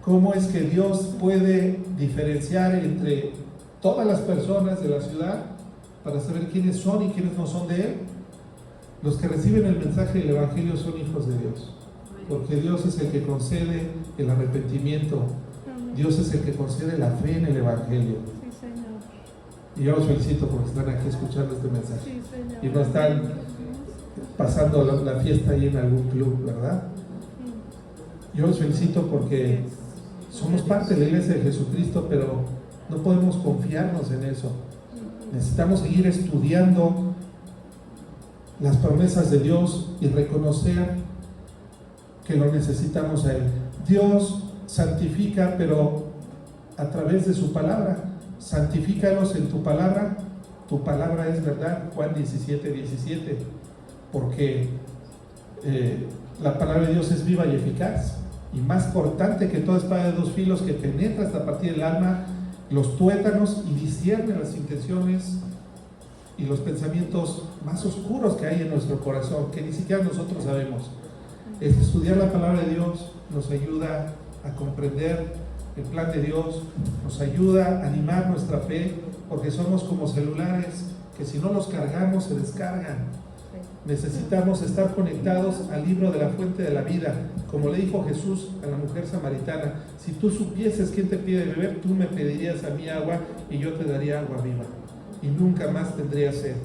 ¿Cómo es que Dios puede diferenciar entre todas las personas de la ciudad para saber quiénes son y quiénes no son de Él? Los que reciben el mensaje del Evangelio son hijos de Dios. porque Dios es el que concede el arrepentimiento. Amén. Dios es el que concede la fe en el Evangelio. Sí, Señor. Y yo los felicito porque están aquí escuchando este mensaje. Sí, Señor. Y no están pasando la fiesta ahí en algún club, ¿verdad? Yo los felicito porque somos parte de la iglesia de Jesucristo, pero no podemos confiarnos en eso. Necesitamos seguir estudiando las promesas de Dios y reconocer que lo necesitamos a Él. Dios santifica, pero a través de su palabra. Santifícalos en tu palabra es verdad. Juan 17:17, porque la palabra de Dios es viva y eficaz, y más cortante que toda espada de dos filos, que penetra hasta partir del alma, los tuétanos, y discierne las intenciones y los pensamientos más oscuros que hay en nuestro corazón, que ni siquiera nosotros sabemos. Estudiar la palabra de Dios nos ayuda a comprender el plan de Dios, nos ayuda a animar nuestra fe, porque somos como celulares que si no los cargamos se descargan. Necesitamos estar conectados al libro de la fuente de la vida, como le dijo Jesús a la mujer samaritana: si tú supieses quién te pide beber, tú me pedirías a mí agua y yo te daría agua viva y nunca más tendrías sed.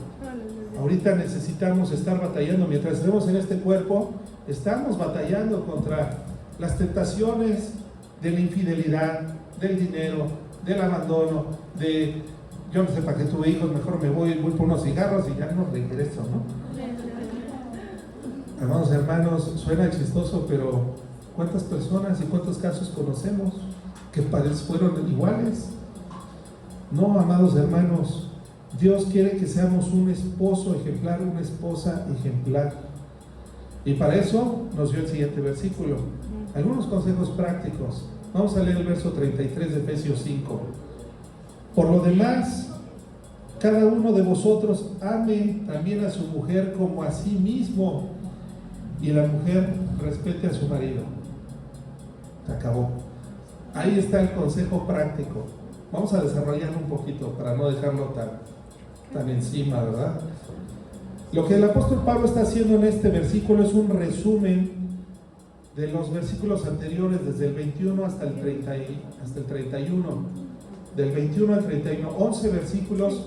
Ahorita necesitamos estar batallando. Mientras estemos en este cuerpo, estamos batallando contra las tentaciones de la infidelidad, del dinero, del abandono, de yo no sé para qué tuve hijos, mejor me voy por unos cigarros y ya no regreso, ¿no? Amados hermanos, suena chistoso, pero ¿cuántas personas y cuántos casos conocemos que fueron iguales? No, amados hermanos, Dios quiere que seamos un esposo ejemplar, una esposa ejemplar. Y para eso nos dio el siguiente versículo. Algunos consejos prácticos. Vamos a leer el verso 33 de Efesios 5. Por lo demás, cada uno de vosotros ame también a su mujer como a sí mismo, y la mujer respete a su marido. Se acabó. Ahí está el consejo práctico. Vamos a desarrollarlo un poquito para no dejarlo tan encima, ¿verdad? Lo que el apóstol Pablo está haciendo en este versículo es un resumen de los versículos anteriores, desde el 21 hasta el 31. Del 21 al 31, 11 versículos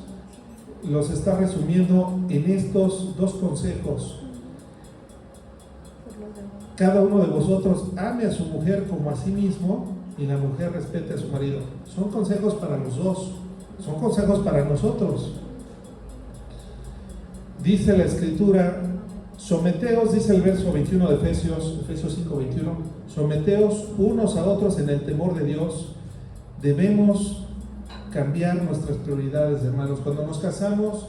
los está resumiendo en estos dos consejos. Cada uno de vosotros ame a su mujer como a sí mismo, y la mujer respete a su marido. Son consejos para los dos, son consejos para nosotros. Dice la escritura: someteos, dice el verso 21 de Efesios 5:21, someteos unos a otros en el temor de Dios. Debemos cambiar nuestras prioridades, hermanos. Cuando nos casamos,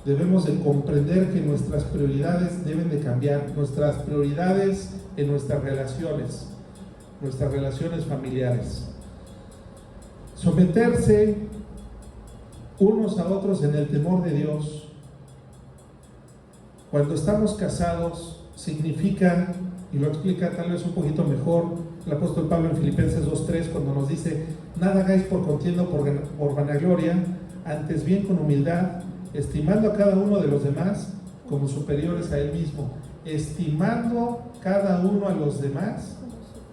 debemos de comprender que nuestras prioridades deben de cambiar, nuestras prioridades en nuestras relaciones familiares. Someterse unos a otros en el temor de Dios. Cuando estamos casados, significa, y lo explica tal vez un poquito mejor el apóstol Pablo en Filipenses 2:3, cuando nos dice: nada hagáis por contienda o por vanagloria, antes bien con humildad, estimando a cada uno de los demás como superiores a él mismo. Estimando cada uno a los demás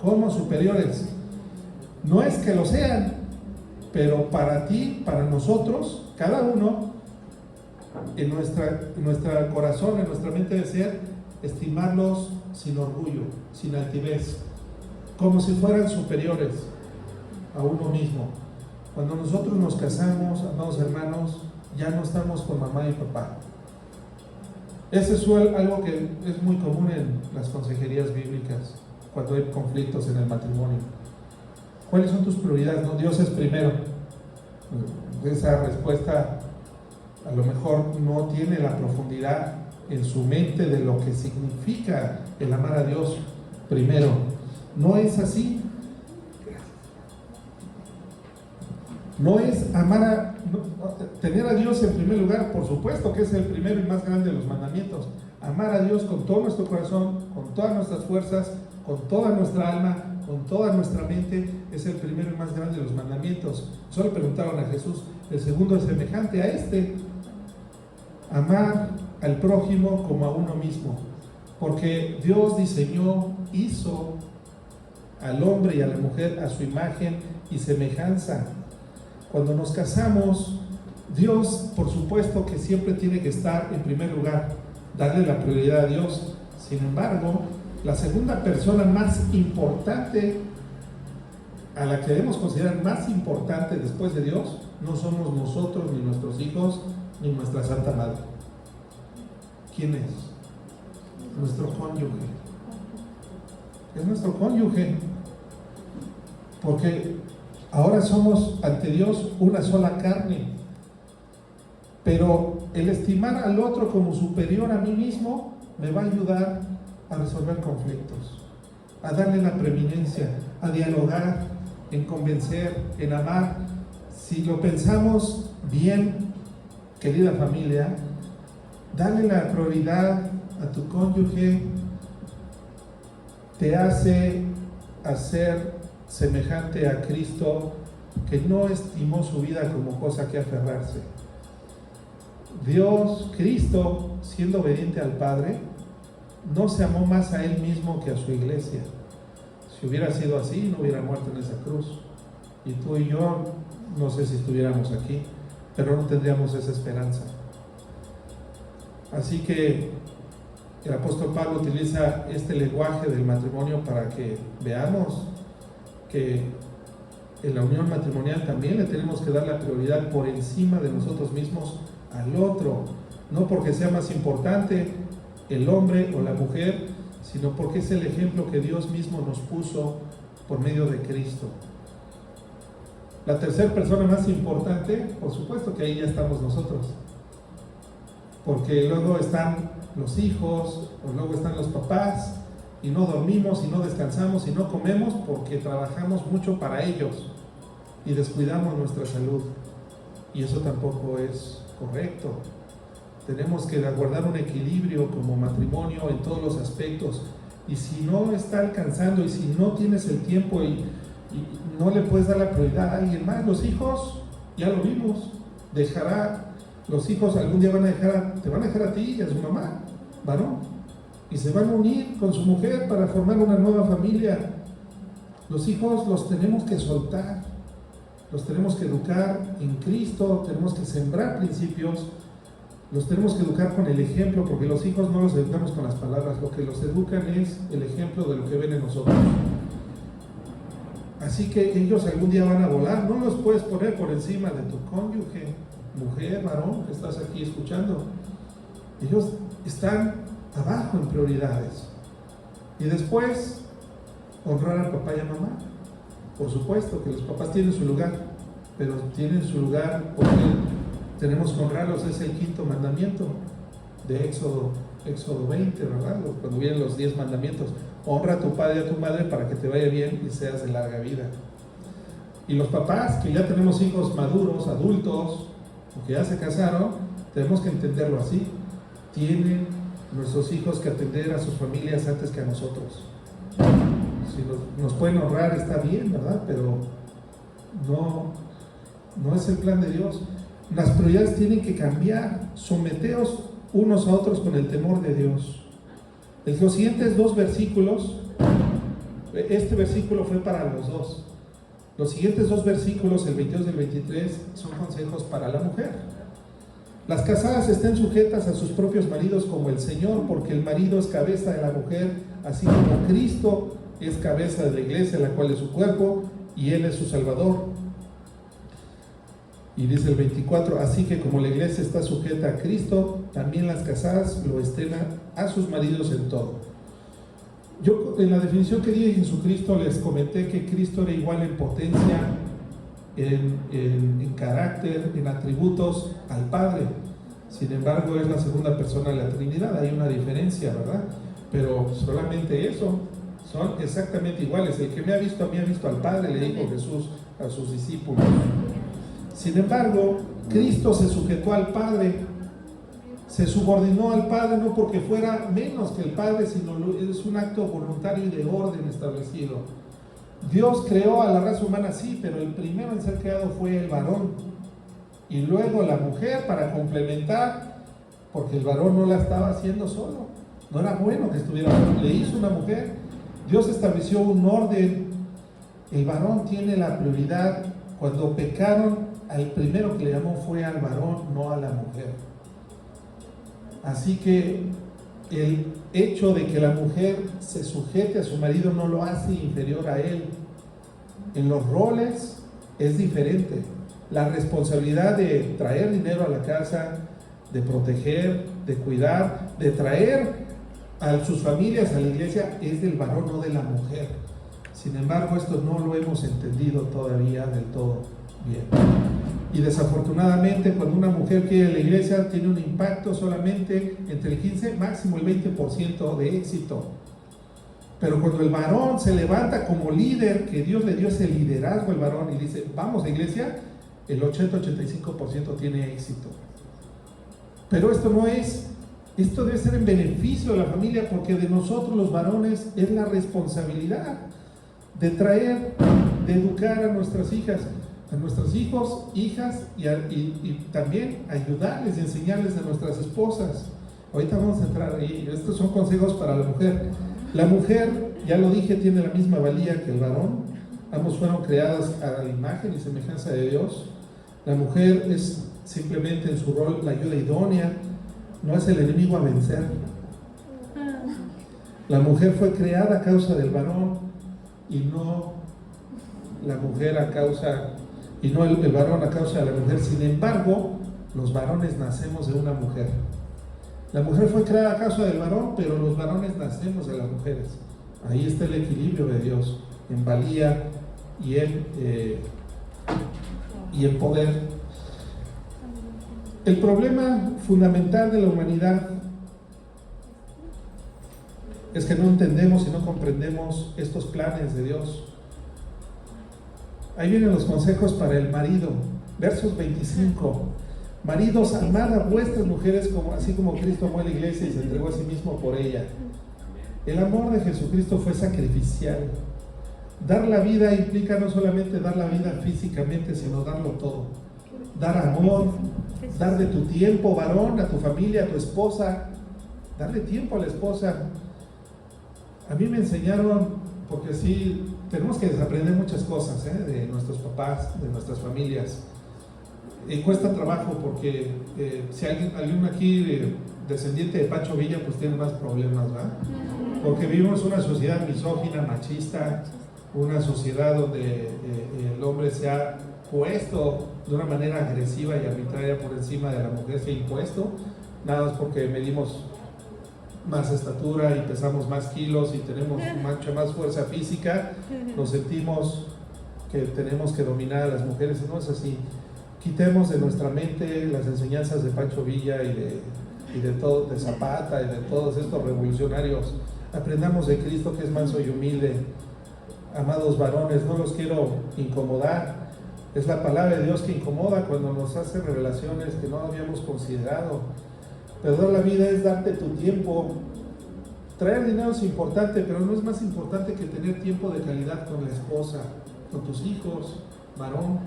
como superiores. No es que lo sean, pero para ti, para nosotros, cada uno, en nuestro corazón, en nuestra mente debe ser estimarlos sin orgullo, sin altivez, como si fueran superiores a uno mismo. Cuando nosotros nos casamos, amados hermanos, ya no estamos con mamá y papá. Ese es algo que es muy común en las consejerías bíblicas, cuando hay conflictos en el matrimonio. ¿Cuáles son tus prioridades? No, Dios es primero. Esa respuesta a lo mejor no tiene la profundidad en su mente de lo que significa el amar a Dios primero. No es así. No es tener a Dios en primer lugar, por supuesto que es el primero y más grande de los mandamientos. Amar a Dios con todo nuestro corazón, con todas nuestras fuerzas, con toda nuestra alma, con toda nuestra mente, es el primero y más grande de los mandamientos. Solo preguntaron a Jesús: el segundo es semejante a este: amar al prójimo como a uno mismo. Porque Dios diseñó hizo al hombre y a la mujer a su imagen y semejanza. Cuando nos casamos, Dios, por supuesto que siempre tiene que estar en primer lugar, darle la prioridad a Dios. Sin embargo, la segunda persona más importante, a la que debemos considerar más importante después de Dios, no somos nosotros, ni nuestros hijos, ni nuestra Santa Madre. ¿Quién es? Nuestro cónyuge. Es nuestro cónyuge. Porque ahora somos ante Dios una sola carne. Pero el estimar al otro como superior a mí mismo me va a ayudar a resolver conflictos, a darle la preeminencia, a dialogar, en convencer, en amar. Si lo pensamos bien, querida familia, darle la prioridad a tu cónyuge te hace hacer semejante a Cristo, que no estimó su vida como cosa que aferrarse. Dios, Cristo, siendo obediente al Padre, no se amó más a Él mismo que a su iglesia. Si hubiera sido así, no hubiera muerto en esa cruz. Y tú y yo, no sé si estuviéramos aquí, pero no tendríamos esa esperanza. Así que el apóstol Pablo utiliza este lenguaje del matrimonio para que veamos que en la unión matrimonial también le tenemos que dar la prioridad por encima de nosotros mismos al otro, no porque sea más importante el hombre o la mujer, sino porque es el ejemplo que Dios mismo nos puso por medio de Cristo. La tercera persona más importante, por supuesto que ahí ya estamos nosotros, porque luego están los hijos, o luego están los papás, y no dormimos, y no descansamos, y no comemos porque trabajamos mucho para ellos y descuidamos nuestra salud, y eso tampoco es correcto. Tenemos que guardar un equilibrio como matrimonio en todos los aspectos, y si no está alcanzando, y si no tienes el tiempo y no le puedes dar la prioridad a alguien más, los hijos, ya lo vimos, los hijos algún día te van a dejar a ti y a su mamá, varón, y se van a unir con su mujer para formar una nueva familia. Los hijos los tenemos que soltar, los tenemos que educar en Cristo, tenemos que sembrar principios, los tenemos que educar con el ejemplo, porque los hijos no los educamos con las palabras, lo que los educan es el ejemplo de lo que ven en nosotros. Así que ellos algún día van a volar, no los puedes poner por encima de tu cónyuge, mujer, varón, que estás aquí escuchando. Ellos están abajo en prioridades. Y después, honrar a papá y a mamá. Por supuesto que los papás tienen su lugar, pero tienen su lugar porque tenemos que honrarlos, es el quinto mandamiento de Éxodo 20, ¿verdad? Cuando vienen los 10 mandamientos. Honra a tu padre y a tu madre para que te vaya bien y seas de larga vida. Y los papás, que ya tenemos hijos maduros, adultos, o que ya se casaron, tenemos que entenderlo así. Tienen nuestros hijos que atender a sus familias antes que a nosotros. Si nos pueden honrar, está bien, ¿verdad? Pero no es el plan de Dios. Las prioridades tienen que cambiar. Someteos unos a otros con el temor de Dios. En los siguientes 2 versículos, este versículo fue para los dos. Los siguientes 2 versículos, el 22 y el 23, son consejos para la mujer. Las casadas estén sujetas a sus propios maridos como el Señor, porque el marido es cabeza de la mujer, así como Cristo es cabeza de la iglesia, la cual es su cuerpo, y Él es su Salvador. Y dice el 24, así que como la iglesia está sujeta a Cristo, también las casadas lo estén a sus maridos en todo. Yo en la definición que di de Jesucristo les comenté que Cristo era igual en potencia, en carácter, en atributos al Padre. Sin embargo, es la segunda persona de la Trinidad, hay una diferencia, ¿verdad? Pero solamente eso, son exactamente iguales. El que me ha visto a mí ha visto al Padre, le dijo Jesús a sus discípulos. Sin embargo, Cristo se sujetó al Padre, se subordinó al Padre no porque fuera menos que el Padre, sino es un acto voluntario y de orden establecido. Dios creó a la raza humana, sí, pero el primero en ser creado fue el varón, y luego la mujer para complementar, porque el varón no la estaba haciendo solo, no era bueno que estuviera solo, le hizo una mujer, Dios estableció un orden. El varón tiene la prioridad. Cuando pecaron, al primero que le llamó fue al varón, no a la mujer. Así que el hecho de que la mujer se sujete a su marido no lo hace inferior a él. En los roles es diferente. La responsabilidad de traer dinero a la casa, de proteger, de cuidar, de traer a sus familias a la iglesia es del varón, no de la mujer. Sin embargo, esto no lo hemos entendido todavía del todo bien. Y desafortunadamente, cuando una mujer quiere ir a la iglesia, tiene un impacto solamente entre el 15, máximo el 20% de éxito. Pero cuando el varón se levanta como líder, que Dios le dio ese liderazgo al varón y dice, vamos a iglesia, el 80-85% tiene éxito. Pero esto no es, esto debe ser en beneficio de la familia, porque de nosotros los varones es la responsabilidad de traer, de educar a nuestras hijas, a nuestros hijos, hijas, y también ayudarles y enseñarles a nuestras esposas. Ahorita vamos a entrar ahí. Estos son consejos para la mujer. La mujer, ya lo dije, tiene la misma valía que el varón. Ambos fueron creados a la imagen y semejanza de Dios. La mujer es simplemente en su rol la ayuda idónea, no es el enemigo a vencer. La mujer fue creada a causa del varón y no la mujer a causa, y no el varón a causa de la mujer. Sin embargo, los varones nacemos de una mujer. La mujer fue creada a causa del varón, pero los varones nacemos de las mujeres. Ahí está el equilibrio de Dios, en valía y en poder. El problema fundamental de la humanidad es que no entendemos y no comprendemos estos planes de Dios. Ahí vienen los consejos para el marido, versos 25. Maridos, amad a vuestras mujeres así como Cristo amó a la iglesia y se entregó a sí mismo por ella. El amor de Jesucristo fue sacrificial. Dar la vida implica no solamente dar la vida físicamente, sino darlo todo. Dar amor, dar de tu tiempo, varón, a tu familia, a tu esposa. Darle tiempo a la esposa. A mí me enseñaron, porque sí, tenemos que desaprender muchas cosas de nuestros papás, de nuestras familias. Y cuesta trabajo porque si alguien aquí descendiente de Pancho Villa, pues tiene más problemas, ¿verdad? Porque vivimos una sociedad misógina, machista, una sociedad donde el hombre se ha puesto de una manera agresiva y arbitraria por encima de la mujer, se ha impuesto, nada más porque medimos más estatura y pesamos más kilos y tenemos mucha más fuerza física, nos sentimos que tenemos que dominar a las mujeres, y no es así. Quitemos de nuestra mente las enseñanzas de Pancho Villa y de todo, de Zapata y de todos estos revolucionarios. Aprendamos de Cristo, que es manso y humilde. Amados varones, no los quiero incomodar. Es la palabra de Dios que incomoda cuando nos hace revelaciones que no habíamos considerado. Pero dar la vida es darte tu tiempo. Traer dinero es importante, pero no es más importante que tener tiempo de calidad con la esposa, con tus hijos, varón.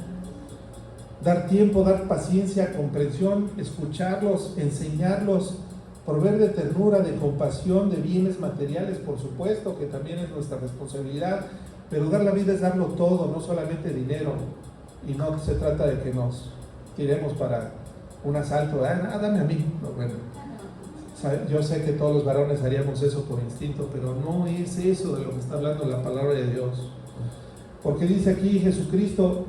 Dar tiempo, dar paciencia, comprensión, escucharlos, enseñarlos, proveer de ternura, de compasión, de bienes materiales, por supuesto, que también es nuestra responsabilidad, pero dar la vida es darlo todo, no solamente dinero, y no se trata de que nos tiremos para un asalto, dame a mí. No, bueno, yo sé que todos los varones haríamos eso por instinto, pero no es eso de lo que está hablando la palabra de Dios, porque dice aquí Jesucristo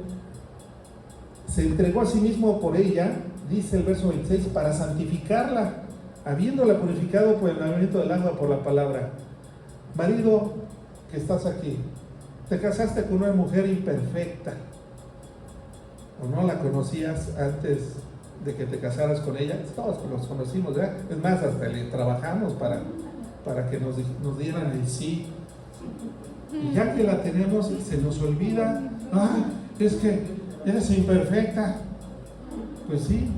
se entregó a sí mismo por ella, dice el verso 26, para santificarla, habiéndola purificado por el lavamiento del agua por la palabra. Marido que estás aquí, te casaste con una mujer imperfecta, o no la conocías antes de que te casaras con ella. Todos los conocimos, ¿verdad? Es más, hasta le trabajamos para que nos dieran el sí. Y ya que la tenemos, se nos olvida, es que eres imperfecta. Pues sí,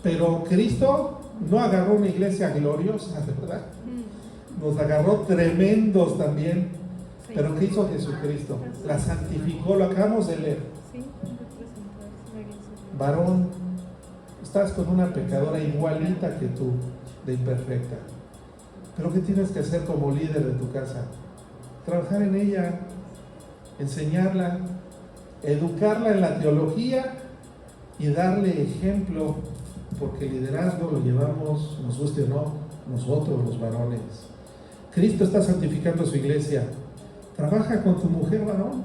pero Cristo no agarró una iglesia gloriosa, ¿verdad? Nos agarró tremendos también. Pero ¿qué hizo Jesucristo? La santificó, lo acabamos de leer. Varón, estás con una pecadora igualita que tú, de imperfecta. Pero ¿qué tienes que hacer como líder de tu casa? trabajar en ella, enseñarla, educarla en la teología y darle ejemplo, porque el liderazgo lo llevamos, nos guste o no, nosotros los varones. Cristo está santificando su iglesia. Trabaja con tu mujer, varón,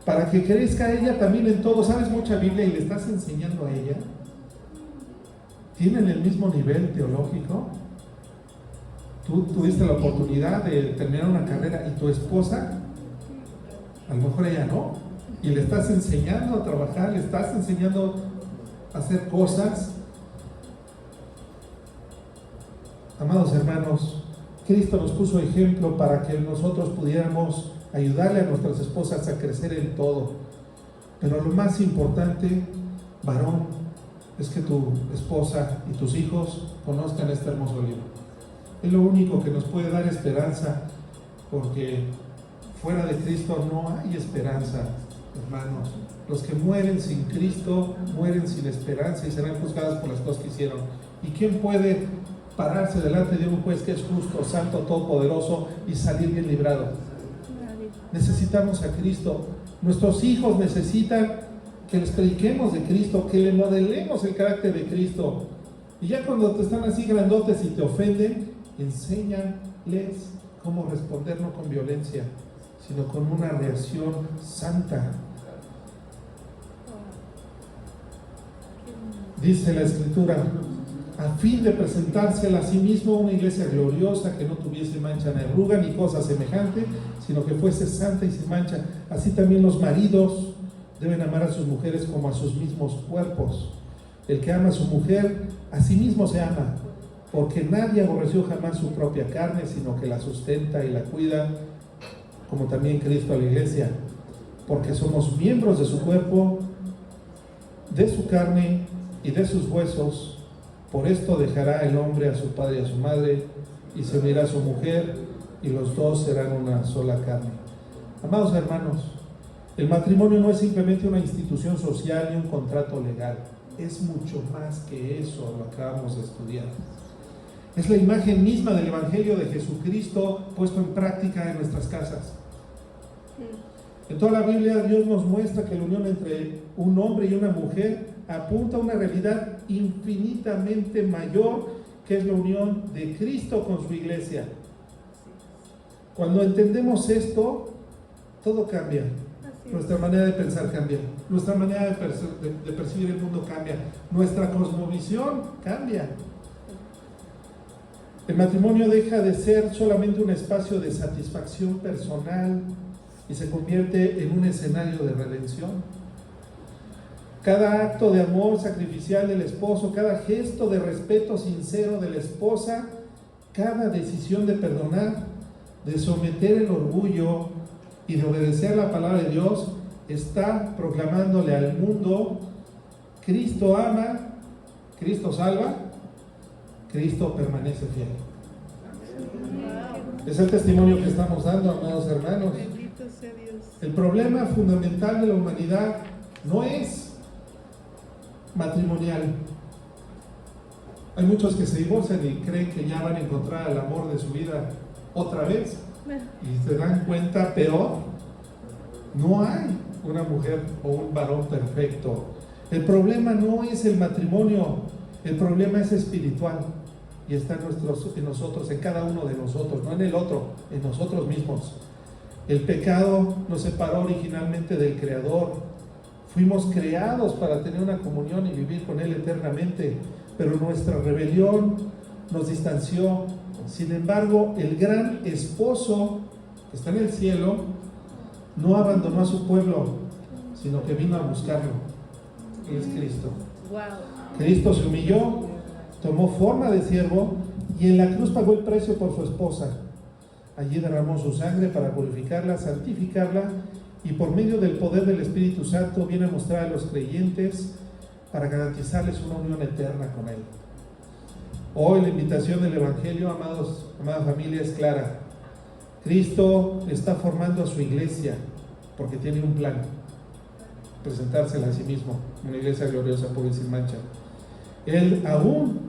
para que crezca ella también en todo. ¿Sabes mucha Biblia y le estás enseñando a ella? ¿Tienen el mismo nivel teológico? Tú tuviste la oportunidad de terminar una carrera y tu esposa, a lo mejor ella no, y le estás enseñando a trabajar, le estás enseñando a hacer cosas. Amados hermanos, Cristo nos puso ejemplo para que nosotros pudiéramos ayudarle a nuestras esposas a crecer en todo. Pero lo más importante, varón, es que tu esposa y tus hijos conozcan este hermoso libro. Es lo único que nos puede dar esperanza, porque fuera de Cristo no hay esperanza, hermanos. Los que mueren sin Cristo mueren sin esperanza y serán juzgados por las cosas que hicieron. ¿Y quién puede pararse delante de un juez que es justo, santo, todopoderoso y salir bien librado? Nadie. Necesitamos a Cristo. Nuestros hijos necesitan que les prediquemos de Cristo, que le modelemos el carácter de Cristo. Y ya cuando te están así grandotes y te ofenden, enséñales cómo responder, no con violencia, sino con una reacción santa. Dice la Escritura, a fin de presentársela a sí mismo una iglesia gloriosa, que no tuviese mancha ni arruga ni cosa semejante, sino que fuese santa y sin mancha. Así también los maridos deben amar a sus mujeres como a sus mismos cuerpos. El que ama a su mujer, a sí mismo se ama, porque nadie aborreció jamás su propia carne, sino que la sustenta y la cuida, como también Cristo a la iglesia, porque somos miembros de su cuerpo, de su carne y de sus huesos. Por esto dejará el hombre a su padre y a su madre, y se unirá a su mujer, y los dos serán una sola carne. Amados hermanos, el matrimonio no es simplemente una institución social ni un contrato legal, es mucho más que eso, lo acabamos de estudiar. Es la imagen misma del Evangelio de Jesucristo puesto en práctica en nuestras casas. En toda la Biblia Dios nos muestra que la unión entre un hombre y una mujer apunta a una realidad infinitamente mayor, que es la unión de Cristo con su iglesia. Cuando entendemos esto, todo cambia. Nuestra manera de pensar cambia, nuestra manera de percibir el mundo cambia, nuestra cosmovisión cambia. El matrimonio deja de ser solamente un espacio de satisfacción personal y se convierte en un escenario de redención. Cada acto de amor sacrificial del esposo, cada gesto de respeto sincero de la esposa, cada decisión de perdonar, de someter el orgullo y de obedecer la palabra de Dios, está proclamándole al mundo: Cristo ama, Cristo salva, Cristo permanece fiel. Es el testimonio que estamos dando, amados hermanos. Bendito sea Dios. El problema fundamental de la humanidad no es matrimonial. Hay muchos que se divorcian y creen que ya van a encontrar el amor de su vida otra vez, y se dan cuenta peor. No hay una mujer o un varón perfecto. El problema no es el matrimonio, el problema es espiritual, y está en nosotros, en cada uno de nosotros, no en el otro, en nosotros mismos. El pecado nos separó originalmente del Creador. Fuimos creados para tener una comunión y vivir con Él eternamente, pero nuestra rebelión nos distanció. Sin embargo, el gran esposo que está en el cielo no abandonó a su pueblo, sino que vino a buscarlo. Él es Cristo. Cristo se humilló, tomó forma de siervo y en la cruz pagó el precio por su esposa. Allí derramó su sangre para purificarla, santificarla, y por medio del poder del Espíritu Santo viene a mostrar a los creyentes para garantizarles una unión eterna con Él. Hoy la invitación del Evangelio, amada familia, es clara. Cristo está formando a su iglesia porque tiene un plan: presentársela a sí mismo, una iglesia gloriosa, pura y sin mancha. Él aún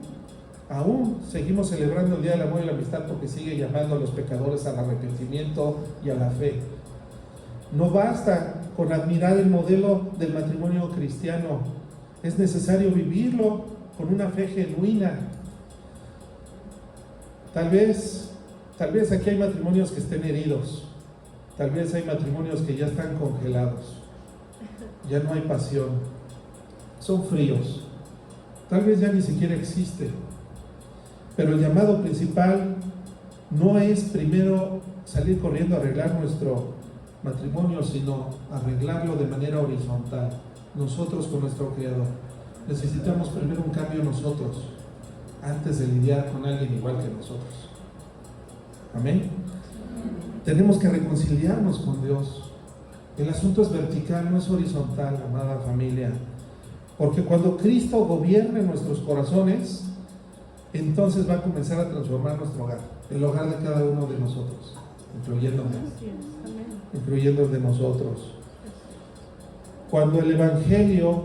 Aún seguimos celebrando el Día del Amor y la Amistad porque sigue llamando a los pecadores al arrepentimiento y a la fe. No basta con admirar el modelo del matrimonio cristiano, es necesario vivirlo con una fe genuina. Tal vez aquí hay matrimonios que estén heridos, tal vez hay matrimonios que ya están congelados, ya no hay pasión, son fríos, tal vez ya ni siquiera existe. Pero el llamado principal no es primero salir corriendo a arreglar nuestro matrimonio, sino arreglarlo de manera horizontal, nosotros con nuestro Creador. Necesitamos primero un cambio nosotros, antes de lidiar con alguien igual que nosotros. Amén. Tenemos que reconciliarnos con Dios. El asunto es vertical, no es horizontal, amada familia. Porque cuando Cristo gobierne nuestros corazones, entonces va a comenzar a transformar nuestro hogar, el hogar de cada uno de nosotros, incluyéndome, incluyendo el de nosotros. Cuando el Evangelio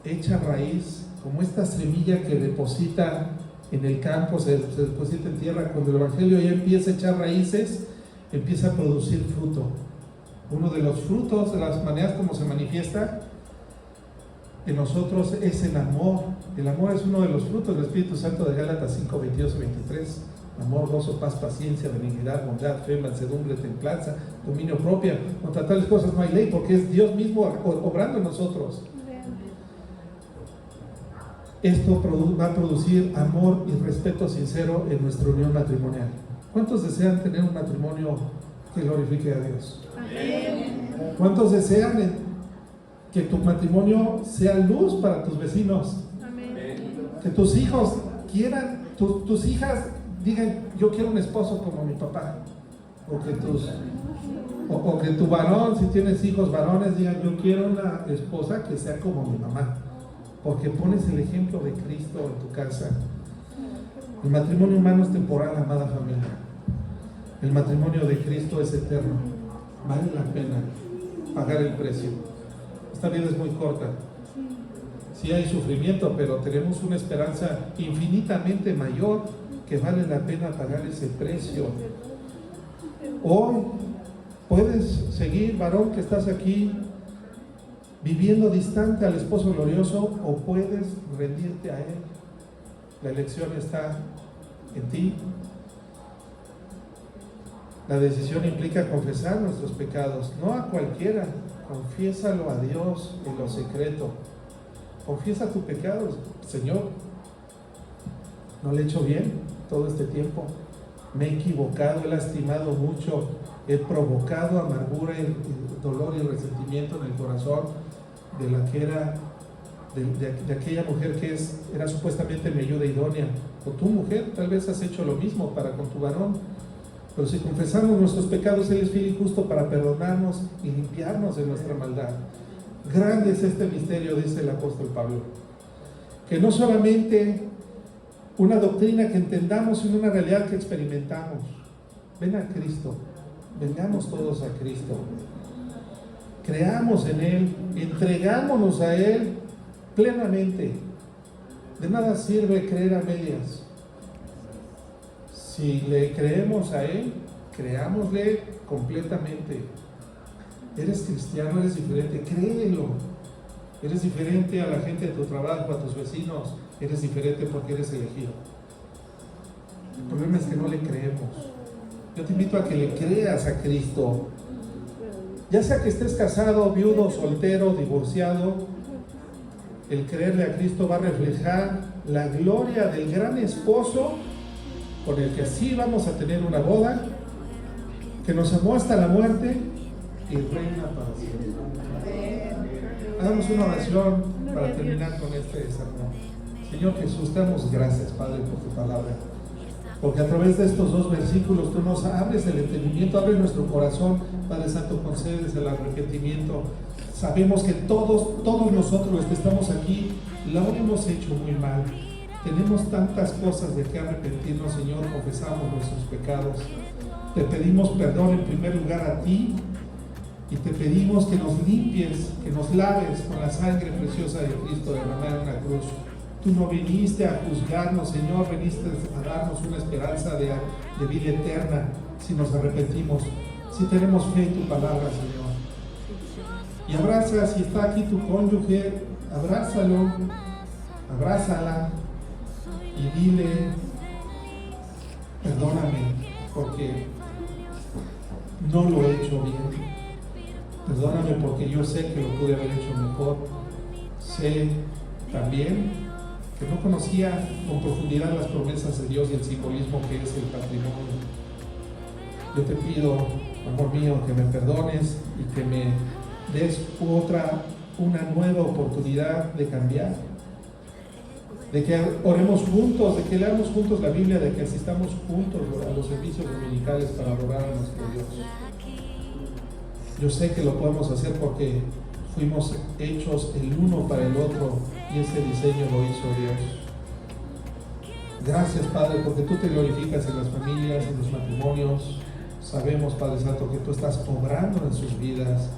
echa raíz, como esta semilla que deposita en el campo, se deposita en tierra, cuando el Evangelio ya empieza a echar raíces, empieza a producir fruto. Uno de los frutos, de las maneras como se manifiesta en nosotros, es el amor. El amor es uno de los frutos del Espíritu Santo de Gálatas 5, 22 y 23. Amor, gozo, paz, paciencia, benignidad, bondad, fe, mansedumbre, templanza, dominio propio. Contra tales cosas no hay ley, porque es Dios mismo obrando en nosotros. Esto va a producir amor y respeto sincero en nuestra unión matrimonial. ¿Cuántos desean tener un matrimonio que glorifique a Dios? Amén. ¿Cuántos desean que tu matrimonio sea luz para tus vecinos? Amén. Que tus hijos quieran, tus hijas digan, yo quiero un esposo como mi papá. O que tu varón, si tienes hijos varones, digan, yo quiero una esposa que sea como mi mamá. Porque pones el ejemplo de Cristo en tu casa. El matrimonio humano es temporal, amada familia. El matrimonio de Cristo es eterno. Vale la pena pagar el precio. Esta vida es muy corta. Sí hay sufrimiento, pero tenemos una esperanza infinitamente mayor que vale la pena pagar ese precio. Hoy puedes seguir, varón que estás aquí, viviendo distante al esposo glorioso, o puedes rendirte a él. La elección está en ti. La decisión implica confesar nuestros pecados, no a cualquiera. Confiésalo a Dios en lo secreto. Confiesa tu pecado. Señor, no le he hecho bien todo este tiempo. Me he equivocado, he lastimado mucho, he provocado amargura y dolor y resentimiento en el corazón de la que era de aquella mujer que era supuestamente mi ayuda idónea. O tu mujer tal vez has hecho lo mismo para con tu varón. Pero si confesamos nuestros pecados, Él es fiel y justo para perdonarnos y limpiarnos de nuestra maldad. Grande es este misterio, dice el apóstol Pablo, que no solamente una doctrina que entendamos, sino una realidad que experimentamos. Ven a Cristo, vengamos todos a Cristo, creamos en Él, entregámonos a Él plenamente. De nada sirve creer a medias. Si le creemos a Él, creámosle completamente. Eres cristiano, eres diferente, créelo. Eres diferente a la gente de tu trabajo, a tus vecinos. Eres diferente porque eres elegido. El problema es que no le creemos. Yo te invito a que le creas a Cristo. Ya sea que estés casado, viudo, soltero, divorciado, el creerle a Cristo va a reflejar la gloria del gran esposo con el que así vamos a tener una boda, que nos amó hasta la muerte y reina para siempre. Hagamos una oración para terminar con este sermón. Señor Jesús, te damos gracias, Padre, por tu palabra, porque a través de estos dos versículos tú nos abres el entendimiento, abres nuestro corazón, Padre Santo, concedes el arrepentimiento. Sabemos que todos nosotros los que estamos aquí lo hemos hecho muy mal. Tenemos tantas cosas de que arrepentirnos, Señor. Confesamos nuestros pecados. Te pedimos perdón en primer lugar a ti, y te pedimos que nos limpies, que nos laves con la sangre preciosa de Cristo derramada en la cruz. Tú no viniste a juzgarnos, Señor, viniste a darnos una esperanza de vida eterna si nos arrepentimos, si tenemos fe en tu palabra, Señor. Y abraza, si está aquí tu cónyuge, abrázalo, abrázala y dile: perdóname porque no lo he hecho bien. Perdóname porque yo sé que lo pude haber hecho mejor. Sé también que no conocía con profundidad las promesas de Dios y el simbolismo que es el patrimonio. Yo te pido, amor mío, que me perdones y que me des una nueva oportunidad de cambiar, de que oremos juntos, de que leamos juntos la Biblia, de que asistamos juntos a los servicios dominicales para adorar a nuestro Dios. Yo sé que lo podemos hacer porque fuimos hechos el uno para el otro y ese diseño lo hizo Dios. Gracias, Padre, porque tú te glorificas en las familias, en los matrimonios. Sabemos, Padre Santo, que tú estás obrando en sus vidas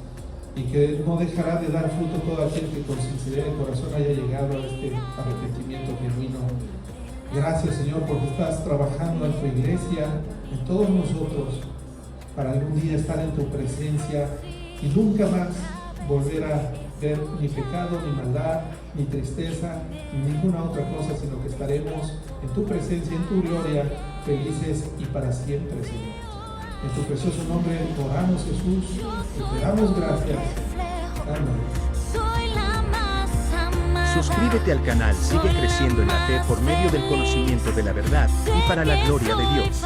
y que no dejará de dar fruto todo aquel que con sinceridad de corazón haya llegado a este arrepentimiento genuino. Gracias, Señor, porque estás trabajando en tu iglesia, en todos nosotros, para algún día estar en tu presencia y nunca más volver a ver ni pecado, ni maldad, ni tristeza, ni ninguna otra cosa, sino que estaremos en tu presencia, en tu gloria, felices y para siempre, Señor. En tu precioso nombre oramos, Jesús, y te damos gracias. Amén. Suscríbete al canal, sigue creciendo en la fe por medio del conocimiento de la verdad y para la gloria de Dios.